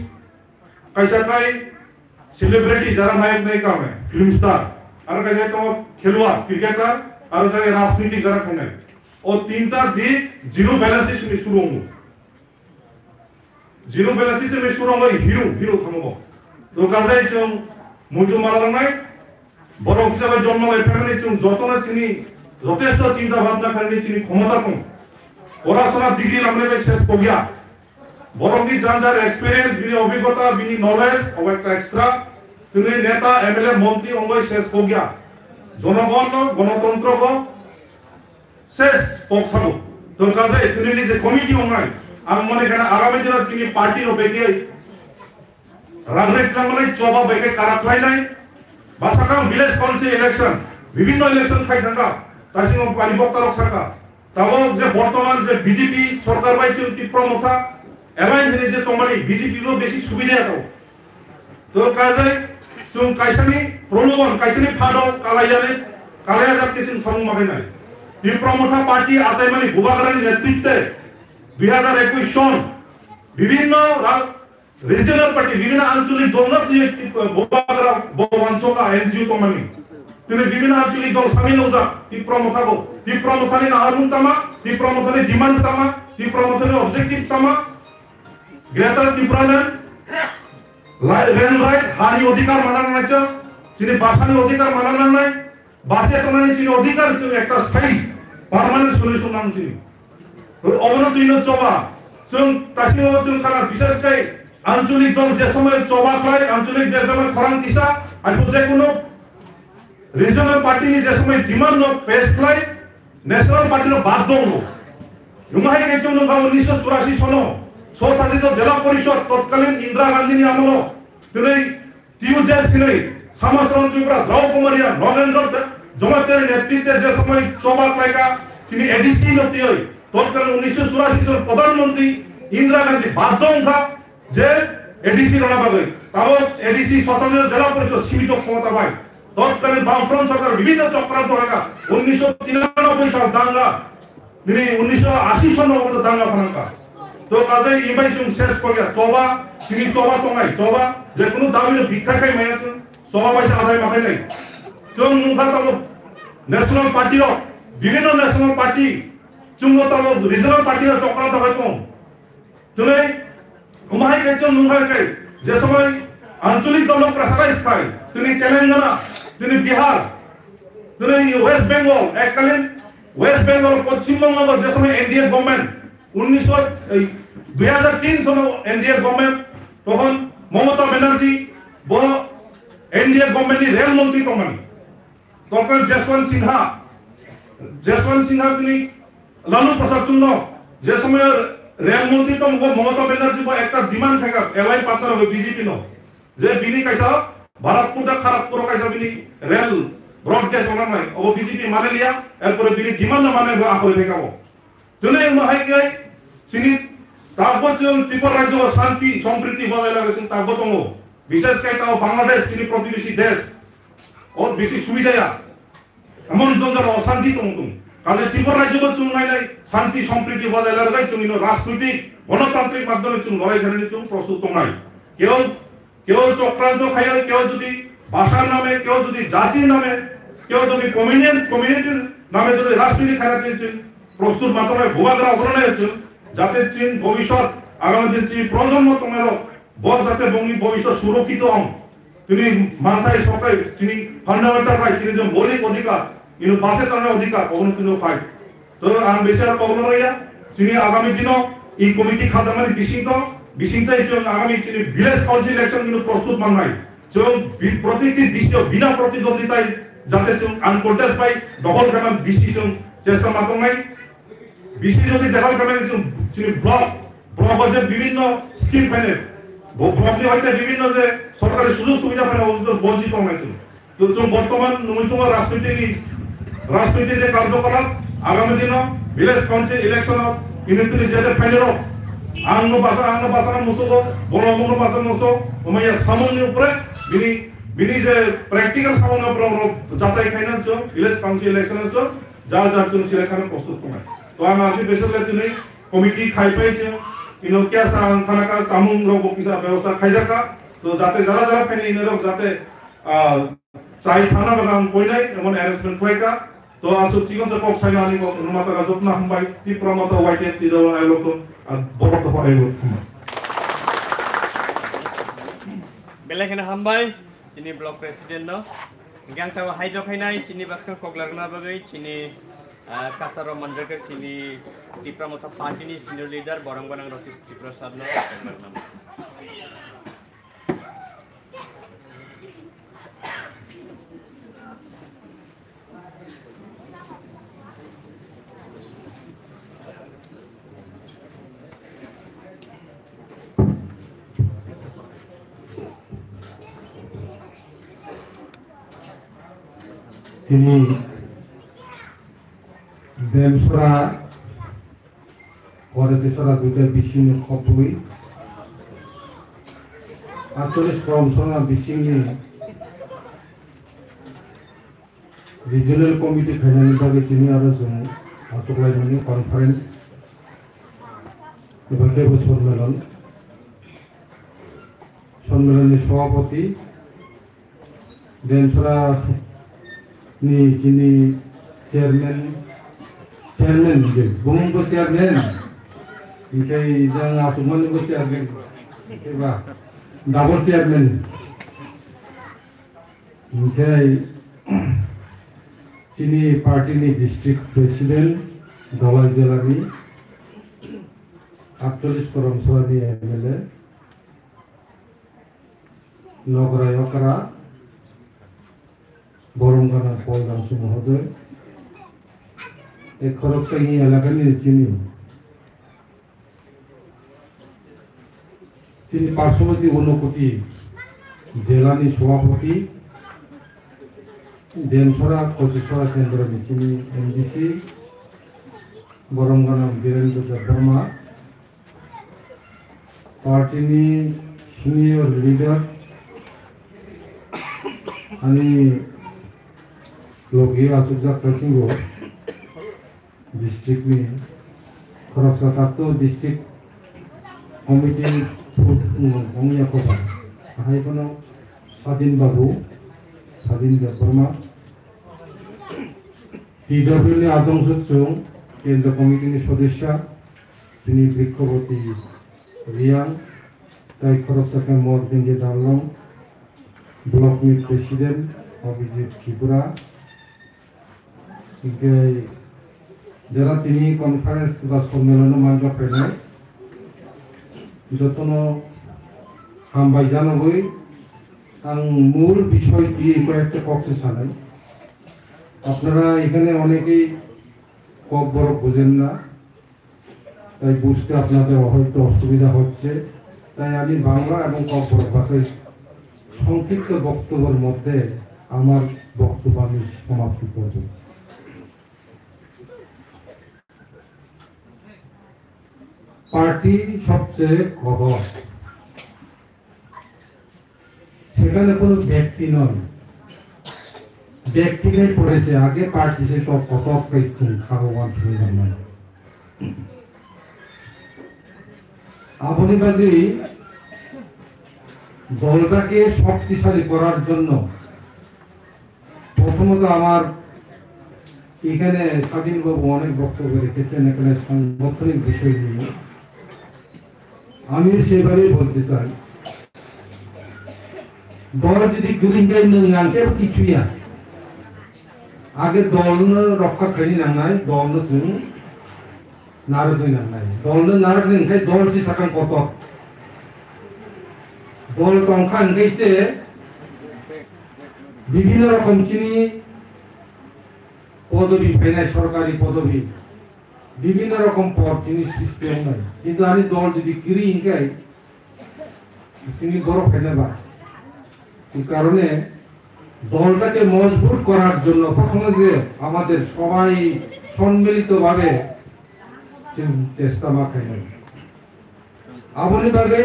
কাইসা কাই সেলিব্রিটি যারা নায়ক নায়িকা হয় ফিল্ম স্টার আর কাইসা তো খেলোয়াড় ক্রিকেটার আর কাই রাজনীতি যারা খায় ও তিনটা দিক জিরো ব্যালেন্সে শুরু হবো জিরো ব্যালেন্সে শুরু হয় হিরো থামবো তো কাজে जों মুজু মারালাंनाय বড় হিসাবে জন্মালে ফ্যামিলি जों যতনা চিনি যথেষ্ট চিন্তা ভাবনা করে চিনি ক্ষমতা কম পড়াশোনা ডিগ্রি আমরা শেষ করিয়া বরংকি জানজার এক্সপেরিয়েন্স বিনি অভিজ্ঞতা বিনি নলেজ ও একটা এক্সট্রা তুমি নেতা এমএলএ মন্ত্রী অঙ্গই শেষ করিয়া জনগণ গণতন্ত্র শেষ পক্ষাবো তো কাজে তুমি যে কমিটি অঙ্গাই আমি মনে করেন আগামী দিনে চিনি পার্টির বেগে রাজনৈতিক মানে চবা বেগে কারাখাই নাই বাসাকাম ভিলেজ কাউন্সিল ইলেকশন বিভিন্ন ইলেকশন খাই থাকা তার সঙ্গে পানি বক্তারক থাকা তাও যে বর্তমান যে বিজেপি সরকার পাইছে তীব্রমতা এলাইন যে চমানি বিজেপি লো বেশি সুবিধা দাও তো কাজে जों কাইসানি প্রলোভন কাইসানি ফাডো কালাইয়া যাতে जों সামু মাগে নাই তীব্রমতা পার্টি আসাইমানি গুবাগারানি নেতৃত্বে 2021 সন বিভিন্ন রিজিওনাল পার্টি বিভিন্ন আঞ্চলিক দল না তুই বোবাগরা বংশকা এনজিও কমানি তুমি বিভিন্ন আঞ্চলিক দল সামিল হওয়া ই প্রমথাগো ই প্রমথানি নাহারুন তামা ই প্রমথানি ডিমান্ড সামা ই প্রমথানি অবজেক্টিভ সামা গ্রেটার ত্রিপুরাল্যান্ড রেল রাইট হারি অধিকার মানানো নাই চিনি ভাষানি অধিকার মানানো নাই বাসে তোমানি চিনি অধিকার চিনি একটা স্থায়ী পার্মানেন্ট সলিউশন নাম চিনি অবনতি চবা जों दासिमाव जों खाना बिसेसकै आंचलिक दल जे समय चबा खाय आंचलिक जे समय खरां दिशा आरो जे कोनो रिजनल पार्टी नि जे समय डिमांड नो पेश खाय नेशनल पार्टी नो बाद दङ युमाय के जों नगा 1984 सनो स्वशासित जिला परिषद तत्कालीन इंदिरा गांधी नि আমল दिनै টিউজে सिनै समाजरन त्रिपुरा द्रौ कुमारिया नरेंद्र जमातेर नेतृत्वे जे समय चबा खायगा তিনি এডিসি নতিয় তৎকালীন 1984 সালের প্রধানমন্ত্রী ইন্দিরা গান্ধী বাধ্য था যে এডিসি রণাবাগে তাও এডিসি শাসনের জেলা পরিষদ সীমিত ক্ষমতা পায় তৎকালীন বামফ্রন্ট সরকার বিভিন্ন চক্রান্ত হয়েগা 1993 সাল দাঙ্গা তিনি 1980 সন পর্যন্ত দাঙ্গা ফানাঙ্কা তো কাজে ইবাই চুম শেষ করে চবা তিনি চবা তঙাই চবা যে কোনো দাবির ভিক্ষা খাই মায়াছ চবা পয়সা আদায় মাখাই নাই जों नुखा তাও ন্যাশনাল পার্টিও বিভিন্ন ন্যাশনাল পার্টি চুঙ্গো তাও রিজনাল পার্টির চক্রান্ত হয়তো তুমি উমাই কেচন নুঙ্গাই যে সময় আঞ্চলিক দল প্রেসারাইজ খায় তুমি তেলেঙ্গানা তুমি বিহার তুমি ওয়েস্ট বেঙ্গল এককালীন ওয়েস্ট বেঙ্গল পশ্চিমবঙ্গ যে সময় এনডিএ গভর্নমেন্ট 2003 সনে এনডিএ গভর্নমেন্ট তখন মমতা ব্যানার্জি বড় এনডিএ গভর্নমেন্টের রেল মন্ত্রী তখন তখন যশবন্ত সিনহা তিনি লালু প্রসাদ চুন্দ যে সময় রেল মন্ত্রী তো মমতা ব্যানার্জি একটা ডিমান্ড থাকে এলআই পার্টনার হবে বিজেপি নো যে বিনি কাইসা ভারতপুর দা খড়গপুর কাইসা বিনি রেল ব্রডগেজ ওনা নাই ও বিজেপি মানে লিয়া এরপরে বিনি ডিমান্ড মানে আকরে দেখাবো তুলে মহাই কে চিনি তারপর ত্রিপুরা রাজ্য শান্তি সম্প্রীতি বজায় রাখছেন তারপর তো বিশেষ করে তাও বাংলাদেশ চিনি প্রতিবেশী দেশ ও বেশি সুবিধা এমন জঞ্জাল অশান্তি তুমি কাজে ত্রিপুরা রাজ্য চুন নাই শান্তি সম্প্রীতি বজায় রাখাই তুমি রাজনৈতিক গণতান্ত্রিক মাধ্যমে চুন লড়াই ঝাড়ি চুন প্রস্তুত নাই কেউ চক্রান্ত খাই কেউ যদি ভাষার নামে কেউ যদি জাতির নামে কেউ যদি কমিউনিটির নামে যদি রাজনীতি খেলাতে প্রস্তুত মাধ্যমে ভুয়াগ্রা অগ্রণে যাতে চীন ভবিষ্যৎ আগামী দিন চীন প্রজন্ম তোমার বল যাতে বঙ্গী ভবিষ্যৎ সুরক্ষিত হন তিনি মাথায় সরকার তিনি ফান্ডামেন্টাল রাইট তিনি যে মৌলিক অধিকার কিন্তু বাসে তার অধিকার কখনো কিন্তু পায় তো আমি বেশি আর কখনো রইয়া তিনি আগামী দিনও এই কমিটি খাদামের বিশিংতাই আগামী তিনি ভিলেজ কাউন্সিল ইলেকশন কিন্তু প্রস্তুত মান নাই প্রতিটি দৃশ্য বিনা প্রতিদ্বন্দ্বিতায় যাতে আনকন্টেস্ট পাই দখল কেমন বিসি চেষ্টা মাত্র নাই বিসি যদি দখল কেমন ব্লক হচ্ছে বিভিন্ন স্কিম ফেনে ব্লকটি হয়তো বিভিন্ন যে সরকারি সুযোগ সুবিধা পায় বঞ্চিত হয়েছে তো বর্তমান নৈতিক রাজনীতির যে কার্যকলাপ আগামী দিন ভিলেজ কাউন্সিল ইলেকশন ইনিতুলি যেতে ফেলের আংনো বাসানা মুসো বড় মনো বাসানা মুসো ওমাইয়া সামনের উপরে বিনি যে প্র্যাকটিক্যাল সামনের উপরে যাচাই খাইনা ভিলেজ কাউন্সিল ইলেকশন যা সিলেকশন প্রস্তুত কমায় তো আমি আজকে বেসলে তিনি কমিটি খাই পাইছে ইনো क्या खाना का सामूंग लोगों की व्यवस्था खाई जाका तो जाते जरा फैने इन लोग जाते चाय खाना बगान कोई नहीं एमन अरेंजमेंट होएगा तो आसु चिकन से पॉप साइना आनी को अनुमता का जोतना हम भाई ती प्रमोट वाइटे ती दो आए लोग तो बड़ो तो आए लोग बेलेखना हम भाई चिनी ब्लॉक प्रेसिडेंट नो ग्यांसा हाइजो खाइनाय चिनी बासखा कोगलारना बगै चिनी कासारो मंडलके चिनी टिप्रा मथा पार्टीनि सिनियर लीडर बरंगबनां रतीश प्रसाद नो তিনি দেমসরা দেশরা দুইটা বিশিং খপুই 48 কমসনা বিশিংনি রিজিওনাল কমিটি খাইনানি বাগে চিনি আরো जों আতলাইনি কনফারেন্স এবারে বছর মেলন সম্মেলনের সভাপতি ডেমসরা যিনি চেয়ারম্যান बुंगो चेयरमैन ओमफ्राय जों आसुमानिबो चेयरमैन एबा डाबल चेयरमैन ओमफ्राय जोंनि पार्टीनि डिस्ट्रिक्ट प्रेसिडेंट धलाई जिल्लानि 48 करमसालानि एमएलए नगरायकरा बरमगाना पलगांसु महोदय एक खरगसाई एलाकानि যিনি পার্শ্ববর্তী ঊনকোটি জেলানি সভাপতি ডেমসরা কচিসরা কেন্দ্রनि যিনি एमडीसी बरमगाना वीरेंद्र देबबर्मा पार्टीनि सिनियर लीडर आणि लोकही आसुकजा प्रसिंगो डिस्ट्रिक्ट में खरगसा तातो डिस्ट्रिक्ट कमिटी गंगिया खबर हाइपनो स्वाधीन बाबू स्वाधीन देबबर्मा टीडब्ल्यू नि आदमसुक चुं केंद्र कमिटी नि सदस्य जिनि बृक्षवती रियां ताई खरगसा के मोरदिंगे दालम ब्लॉक नि प्रेसिडेंट अभिजीत त्रिपुरा যারা তিনি কনফারেন্স বা সম্মেলন মানবা ফেনাय যতন হামবাই জানাবই আং মূল বিষয় দিয়ে কয়েকটা কক্সে সানাই আপনারা এখানে অনেকেই কক বড় বুঝেন না তাই বুঝতে আপনাদের হয়তো অসুবিধা হচ্ছে তাই আমি বাংলা এবং কক বড় ভাষায় সংক্ষিপ্ত বক্তব্যের মধ্যে আমার বক্তব্য আমি সমাপ্তি করব পার্টি সবচেয়ে খবর সেখানে কোনো ব্যক্তি নয় ব্যক্তি নেই পড়েছে আগে পার্টি সে তো কত পেয়েছেন খাওয়ান শুনলাম না আপনি কাজে দলটাকে শক্তিশালী করার জন্য প্রথমত আমার এখানে স্বাধীনবাবু অনেক বক্তব্য রেখেছেন এখানে সাংগঠনিক বিষয় নিয়ে আমি সেভাবেই বলতে চাই দল যদি গুলিঙ্গাই নাঙ্গে কিছুই আগে দল রক্ষা করি নাঙ্গাই দল जों নারদই নাঙ্গাই দল নারদই নাঙ্গাই দল সি সাকান কত দল টংখা নাঙ্গাইছে বিভিন্ন রকম চিনি পদবি পেনায় সরকারি পদবি বিভিন্ন রকম পদ তিনি সিস্টেম নাই কিন্তু আমি দল যদি কিরি ইনকাই তিনি বড় ফেলেবা এই কারণে দলটাকে মজবুত করার জন্য প্রথমে যে আমাদের সবাই সম্মিলিতভাবে চেষ্টা মাথায় আপনি ভাবে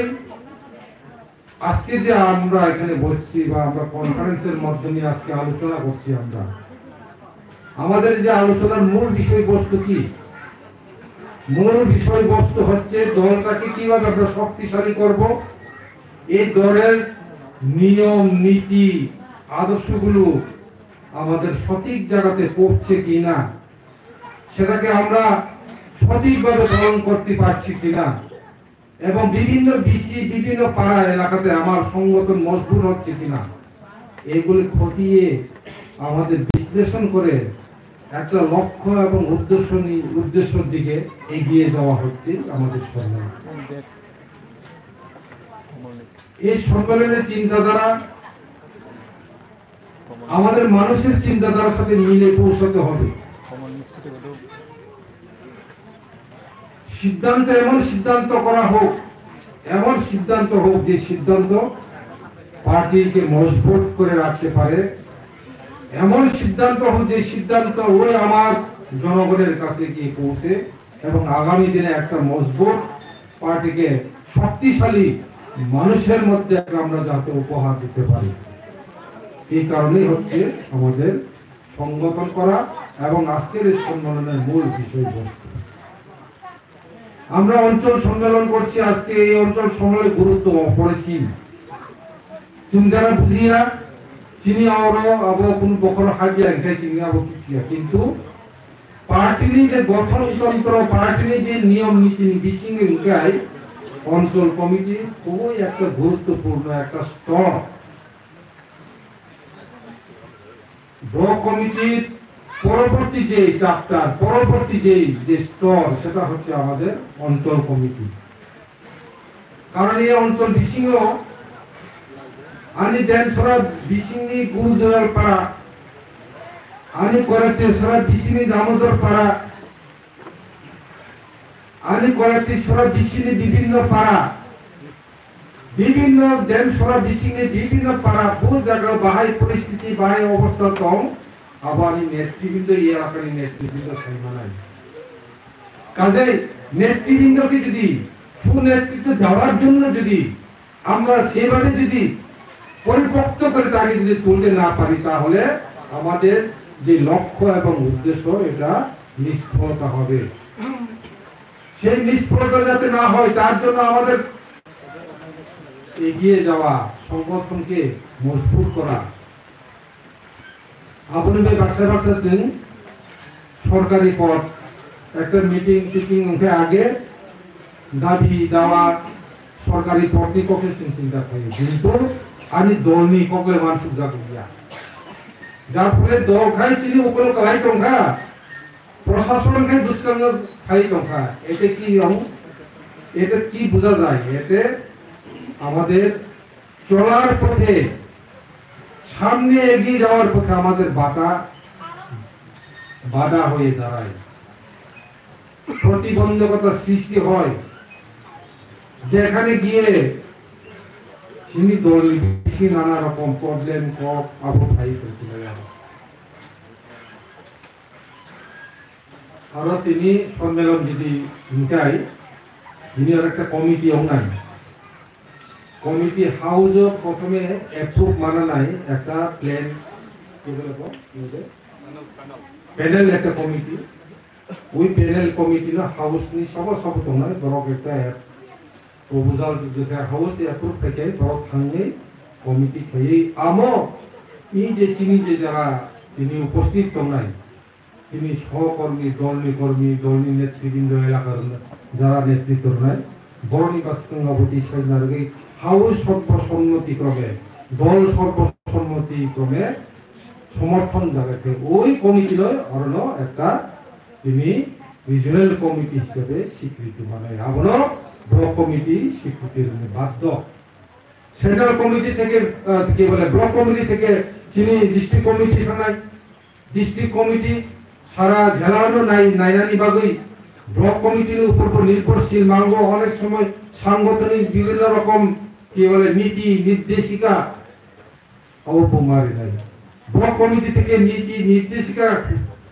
আজকে যে আমরা এখানে বসছি বা আমরা কনফারেন্সের মাধ্যমে আজকে আলোচনা করছি আমরা আমাদের যে আলোচনার মূল বিষয়বস্তু কি মূল বিষয়বস্তু হচ্ছে দলটাকে কিভাবে আমরা শক্তিশালী করব এই দলের নিয়ম নীতি আদর্শগুলো আমাদের সঠিক জায়গাতে পৌঁছছে কিনা সেটাকে আমরা সঠিকভাবে পালন করতে পারছি কিনা এবং বিভিন্ন বিভিন্ন পাড়া এলাকাতে আমার সংগঠন মজবুত হচ্ছে কিনা এগুলি খতিয়ে আমাদের বিশ্লেষণ করে একটা লক্ষ্য এবং উদ্দেশ্যের দিকে এগিয়ে যাওয়া হচ্ছে আমাদের সম্মেলন এই সম্মেলনের চিন্তাধারা আমাদের মানুষের চিন্তাধারার সাথে মিলে পৌঁছাতে হবে সিদ্ধান্ত এমন সিদ্ধান্ত করা হোক এমন সিদ্ধান্ত হোক যে সিদ্ধান্ত পার্টিকে মজবুত করে রাখতে পারে এমন সিদ্ধান্ত হোক যে সিদ্ধান্ত ওই আমার জনগণের কাছে গিয়ে পৌঁছে এবং আগামী দিনে একটা মজবুত পার্টিকে শক্তিশালী মানুষের মধ্যে আমরা যাতে উপহার দিতে পারি এই কারণেই হচ্ছে আমাদের সংগঠন করা এবং আজকের এই সম্মেলনের মূল বিষয়বস্তু আমরা অঞ্চল সম্মেলন করছি আজকে এই অঞ্চল সম্মেলনের গুরুত্ব অপরিসীম tunjara buzia sini oro abo kun bokoro hagia engkai sini abo kia কিন্তু পার্টিনি যে গঠনতন্ত্র পার্টিনি যে নিয়ম নীতি বিসিং engkai অঞ্চল কমিটি খুবই একটা গুরুত্বপূর্ণ একটা স্তর ব্লক কমিটির পরবর্তী যে চ্যাপ্টার পরবর্তী যে স্তর সেটা হচ্ছে আমাদের অঞ্চল কমিটি কারণ এই অঞ্চল বিসিংও আনি দেনসরা বিসিংনি গুরুদয়াল পাড়া আনি করাতেসরা বিসিংনি দামোদর পাড়া আনি করাতেসরা বিসিংনি বিভিন্ন পাড়া বিভিন্ন দেনসরা বিসিংনি বিভিন্ন পাড়া বহু জায়গা বাহাই পরিস্থিতি বাহাই অবস্থা কম আবানি নেতৃবৃন্দ এই এলাকার নেতৃবৃন্দ সাইমানাই কাজে নেতৃবৃন্দকে যদি সুনেতৃত্ব দেওয়ার জন্য যদি আমরা সেভাবে যদি পরিপক্ত করে তাকে যদি তুলতে না পারি তাহলে আমাদের যে লক্ষ্য এবং উদ্দেশ্য এটা নিষ্ফলতা হবে সেই নিষ্ফলতা যাতে না হয় তার জন্য আমাদের এগিয়ে যাওয়া সংগঠনকে মজবুত করা আপনি বাক্সা সিং সরকারি পদ একটা মিটিং আগে দাবি দেওয়া সরকারি পদনি ককে চিন্তা থাকে কিন্তু আমি দলনি ককে মানসুক জাগিয়া যার ফলে দল খাই চিনি ওগুলো কলাই টঙ্কা প্রশাসন খাই দুষ্কর্ম খাই টঙ্কা এতে কি বোঝা যায় এতে আমাদের চলার পথে সামনে এগিয়ে যাওয়ার পথে আমাদের বাধা হয়ে দাঁড়ায় প্রতিবন্ধকতা সৃষ্টি হয় যেখানে গিয়ে তিনি দল নানা রকম প্রবলেম আবহাই করেছিলেন আরো তিনি সম্মেলন যদি নিকাই তিনি আর একটা কমিটি নাই কমিটি হাউস প্রথমে অ্যাপ্রুভ মানা নাই একটা প্ল্যান প্যানেল একটা কমিটি ওই প্যানেল কমিটি না হাউস নি সব দंनाय বরক একটা প্রপোজাল যেটা হাউস অ্যাপ্রুভ থাকে বরক থাঙ্গে কমিটি খাই আমো এই যে যারা তিনি উপস্থিত দंनाय তিনি সহকর্মী দলনি নেতৃবৃন্দ এলাকার যারা নেতৃত্ব নাই বরণী কাস্কঙ্গাবতী সাইনারগে হাউস সর্বসম্মতিক্রমে দল সর্বসম্মতিক্রমে সমর্থন জায়গাতে ওই কমিটি লয় অরণ একটা তিনি রিজনাল কমিটি হিসেবে স্বীকৃতি মানে আমরা ব্লক কমিটি স্বীকৃতির বাধ্য সেন্ট্রাল কমিটি থেকে কি বলে ব্লক কমিটি থেকে তিনি ডিস্ট্রিক্ট কমিটি থানায় ডিস্ট্রিক্ট কমিটি সারা জেলারও নাইনানি বাগই ব্লক কমিটির উপর নির্ভরশীল মাঙ্গ অনেক সময় সাংগঠনিক বিভিন্ন রকম কি বলে নীতি নির্দেশিকা অপমারি নাই ব্লক কমিটি থেকে নীতি নির্দেশিকা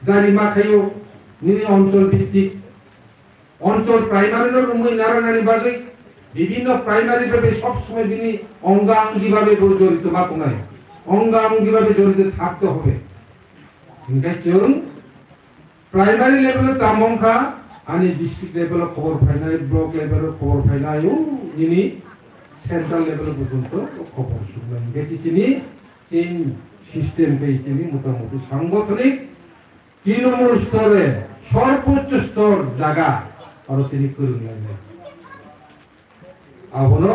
জারি মাখাইও নিনি অঞ্চল ভিত্তিক অঞ্চল প্রাইমারির রুমই নারায়ণী বাগই বিভিন্ন প্রাইমারি ভাবে সব সময় তিনি অঙ্গাঙ্গি ভাবে জড়িত বা কোনায় অঙ্গাঙ্গি ভাবে জড়িত থাকতে হবে ইনকাইছুন প্রাইমারি লেভেলে তামংখা আনি ডিস্ট্রিক্ট লেভেলে খবর ফাইনাই ব্লক লেভেলে খবর ফাইনাইও নিনি সেন্ট্রাল লেভেল পর্যন্ত খবর শুনলেন গেছি চিনি চেইন সিস্টেম পেয়েছিনি মোটামুটি সাংগঠনিক তৃণমূল স্তরে সর্বোচ্চ স্তর জায়গা আর তিনি করে নিলেন আবনো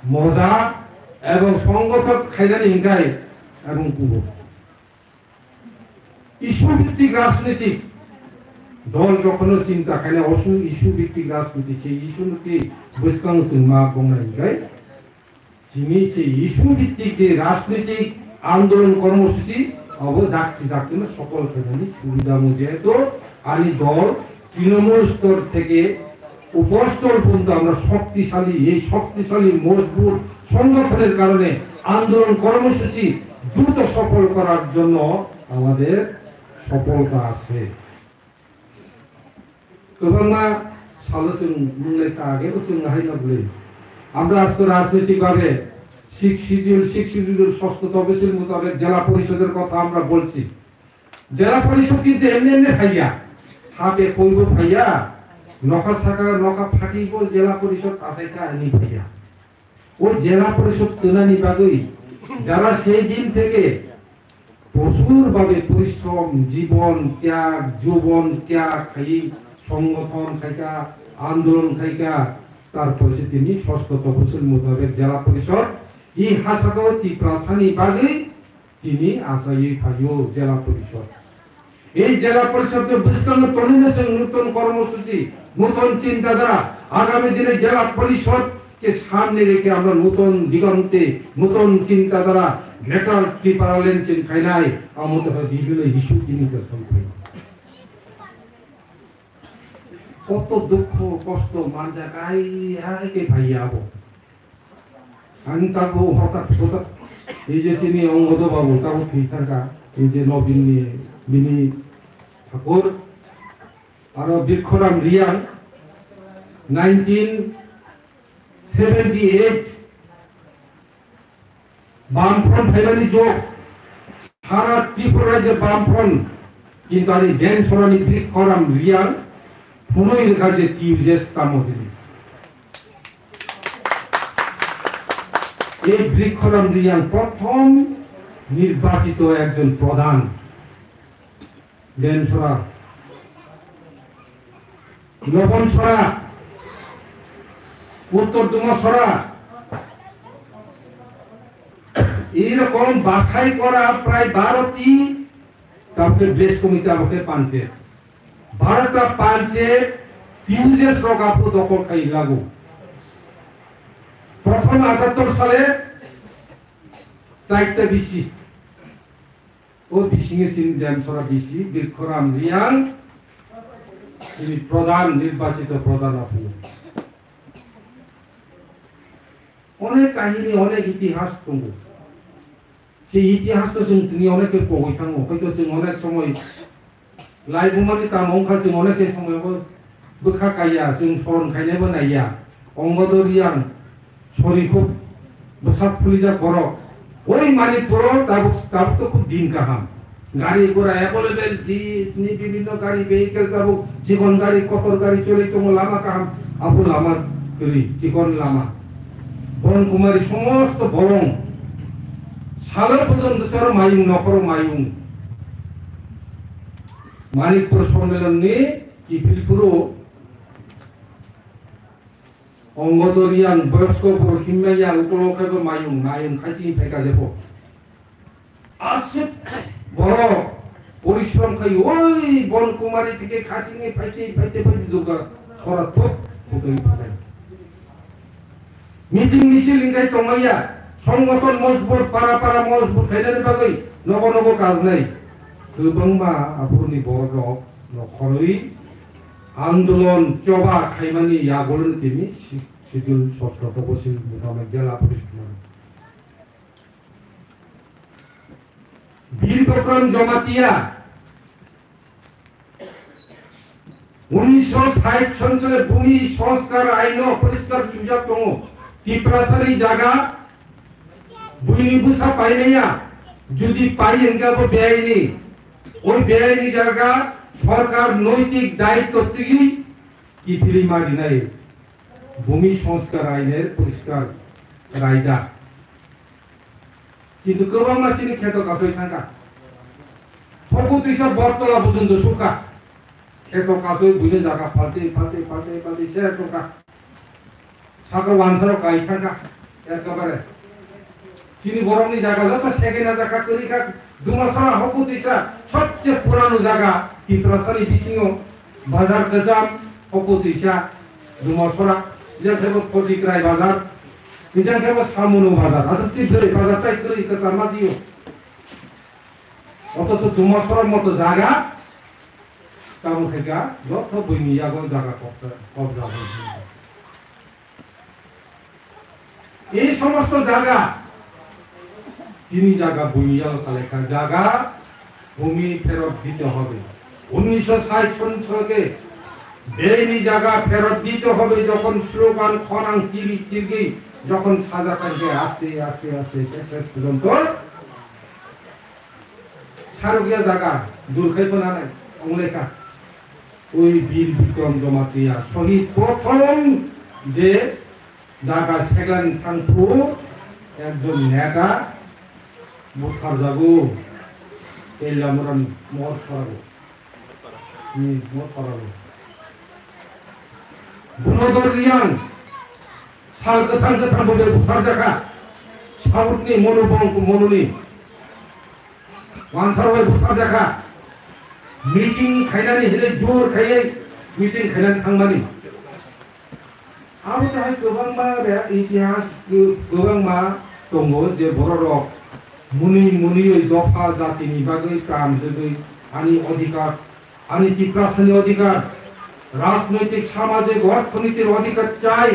মজা এবং সংগঠক খাইলানি হিংগাই এবং কুবো ইস্যু ভিত্তিক রাজনীতিক দল যখনও চিন্তা খাইলে ইস্যু ভিত্তিক রাজনীতি সেই ইস্যু নীতি বৈষ্কাং সিংমা গংনাই গাই যিনি সেই ইস্যু ভিত্তিক যে রাজনৈতিক আন্দোলন কর্মসূচি ডাকতে না সকল খাইলানি সুবিধা যেহেতু আনি দল তৃণমূল স্তর থেকে উপস্তর পর্যন্ত আমরা শক্তিশালী মজবুত সংগঠনের কারণে আন্দোলন কর্মসূচি দ্রুত সফল করার জন্য আমাদের সফলতা আছে गोबां सालसों बुंनाय आगे जों हायना बले আমরা আজকে রাজনৈতিকভাবে শিডিউল ষষ্ঠ তফসিল মোতাবেক জেলা পরিষদের কথা আমরা বলছি জেলা পরিষদ কিন্তু এমনি ভাইয়া হাতে কইব ভাইয়া নকা ফাটিব জেলা পরিষদ আসাইকা আনি ভাইয়া ওই জেলা পরিষদ তৈরি বাগৈ যারা সেই দিন থেকে প্রচুর ভাবে পরিশ্রম জীবন ত্যাগ যৌবন ত্যাগ খাই সংগঠন খাইকা আন্দোলন খাইকা তারপরে তিনি ৬ষ্ঠ তফসিল মোতাবেক জেলা পরিষদ এই হাসাগো ত্রিপ্রাসানি বাগৈ তিনি আসাই ফাইও জেলা পরিষদ এই জেলা পরিষদের বিস্তৃত তরুণের নতুন কর্মসূচি নতুন চিন্তাধারা আগামী দিনে জেলা পরিষদকে সামনে রেখে আমরা নতুন দিগন্তে নতুন চিন্তাধারা গ্রেটার ত্রিপুরাল্যান্ড চিন খাইনাই আমাদের বিভিন্ন ইস্যু তিনি কত দুঃখ কষ্ট মান জায়গায় আইকে ভাইয়াবো আমি তাকে হঠাৎ হঠাৎ এই যে চিনি অঙ্গদ বাবু তাও ঠিক থাকা এই যে নবীন মিনি ঠাকুর আর বৃক্ষরাম রিয়াং 1978 বামফ্রন্ট ফেলানি যোগ সারা ত্রিপুরা রাজ্যে বামফ্রন্ট কিন্তু আমি ড্যান সরানি বৃক্ষরাম রিয়াং পুনই কাজে টিউজেস কামোজিনি এই বৃক্ষরাম রিয়াং প্রথম নির্বাচিত একজন প্রধান ড্যান সরা লবণ সরা উত্তর দুমা সরা এইরকম বাছাই করা প্রায় 12টি কাউকে ব্লেস কমিটি আমাকে পাঞ্চে 12টা পাঞ্চে টিউজেস রকাপু দখল খাই লাগু প্রথম 78 সালে 4টা বিসি ও বিসিংয়ে চিন ড্যামসরা বিসি বৃক্ষরাম রিয়াং তিনি প্রধান নির্বাচিত প্রধান আপু অনেক কাহিনী অনেক ইতিহাস দङ সেই ইতিহাসটা जों তিনি অনেকে পগৈ থাङो হয়তো जों অনেক সময় লাইবুমানি তামংখা जों অনেকে সময় बोखा काया जों सरन खायनोबो नाया अंगदरियां सरिखुब बसाक पुलिजा बरक ওই মানিকপুর তাবুক তো খুব দিন কাহাম গাড়ি ঘোড়া অ্যাভেলেবল জি বিভিন্ন গাড়ি ভেহিকল তাবুক জীবন গাড়ি কতর গাড়ি চলে তো লামা কাহাম আবুল আমার করি জীবন লামা বন কুমারী সমস্ত বরং সালে পর্যন্ত সর মায়ুং নকর মায়ুং মানিকপুর সম্মেলন নিয়ে কি ফিলপুরো अंगदरियां बयस्क बर हिमनाया उपलक्षेबो मायुं नायुं खायसि फेका जेबो आसिब बर परिश्रम खाय ओइ बन कुमारी থেকে খাসিনি ফাইতে দুর্গা সরাথক ফুটই ফাটাই মিটিং মিছিল ইনকাই তমাইয়া সংগঠন মজবুত পারা মজবুত খাইনানি বাগৈ নব কাজ নাই गोबांबा आपुनि बर नखरै आंदोलन चबा खायमानि यागोलन तिनि शिड्यूल 6 तफसिल मोताबिक जला परिषद वीर विक्रम जमातिया 1960 সনে ভূমি সংস্কার আইন পরিষ্কার সুযোগ দङ ত্রিপুরাসারি জায়গা বুইনি বুসা পাইনায়া যদি পাই এনগাবো বেআইনি ওই বেআইনি জায়গা সরকার নৈতিক দায়িত্ব থেকে কি ফিরি মারি নাই ভূমি সংস্কার আইনের পরিষ্কার রায়দা কিন্তু গোবাং মাছিনি খেত কাছই থাকা ফকুত হিসাব বর্তলা পর্যন্ত সুকা খেত কাছই বুঝে জায়গা ফালতে শেষ সুকা সাকা ওয়ানসারও গাই থাকা একেবারে চিনি বরংনি জায়গা যত সেকেন্ড জায়গা করি কা দুমাসরা ফকুত হিসাব সবচেয়ে পুরানো জায়গা ত্রিপুরাসারি বিসিংও বাজার গজাম ফকুত হিসাব দুমাসরা যেখানে ফটিকরাই বাজার যেখানে সামুনো বাজার আছে সিবরে বাজার তাই করি কাঁচা দিও অথচ দুমাসরার মতো জায়গা তাও থেকে যত বইনিয়া গো জায়গা কবজা হয়েছে এই সমস্ত জায়গা চিনি জায়গা বইনিয়া তালেকা জায়গা ভূমি ফেরত দিতে হবে 1960 সন থেকে বেআইনি জায়গা ফেরত দিতে হবে যখন স্লোগান খরাং চিরগি যখন সাজা করবে আস্তে শেষ পর্যন্ত সারগিয়া জায়গা দূর খাইতো না নাই অংলেখা ওই বীর বিক্রম জমাতিয়া শহীদ প্রথম যে জায়গা সেখান থাকতো একজন নেতা বুথার যাবো এই আমরা মত করাবো মত করাবো বুনদর রিয়াং সাল কেথাং কেথাং বলে বুথার জায়গা সাউথনি মনোবঙ্ক মনুনি वानसारबाय बुथार जाखा मीटिंग खायनानै हेले जोर खायै मीटिंग खायनानै थांमानि आबो दाहाय गोबांबा इतिहास गोबांबा दङ जे बर' रक मुनियै दफा जातिनि बागै काम होगै आंनि अधिकार आंनि टिप्रासानि अधिकार राजनैतिक सामाजिक অর্থনীতির অধিকার চাই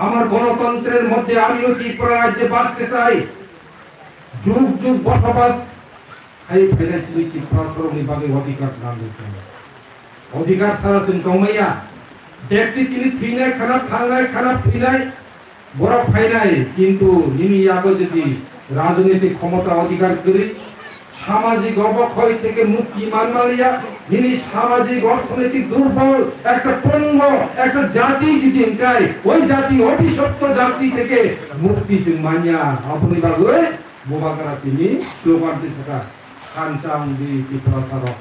আমার গণতন্ত্রের মধ্যে আমিও ত্রিপুরা রাজ্যে বাঁচতে চাই যুগ যুগ বসবাস हाई फाइनेंशियली की प्रासरनि बागै अधिकार नांगौ अधिकार सारा जों गावमाया व्यक्ति तिनि थैनाय खाना थांनाय खाना फैनाय बरफ फायनाय किन्तु निनि याबो जदि राजनैतिक क्षमता अधिकार करी सामाजिक অবক্ষয় থেকে মুক্তি মানমালিয়া নিনি সামাজিক অর্থনৈতিক দুর্বল একটা পঙ্গ একটা জাতি যদি এনকাই ওই জাতি অভিশপ্ত জাতি থেকে মুক্তি जों মানিয়া আপনি বাগৈ বোবাকারা তিনি স্লোগান দিছকা खानचां di Tiprasaro.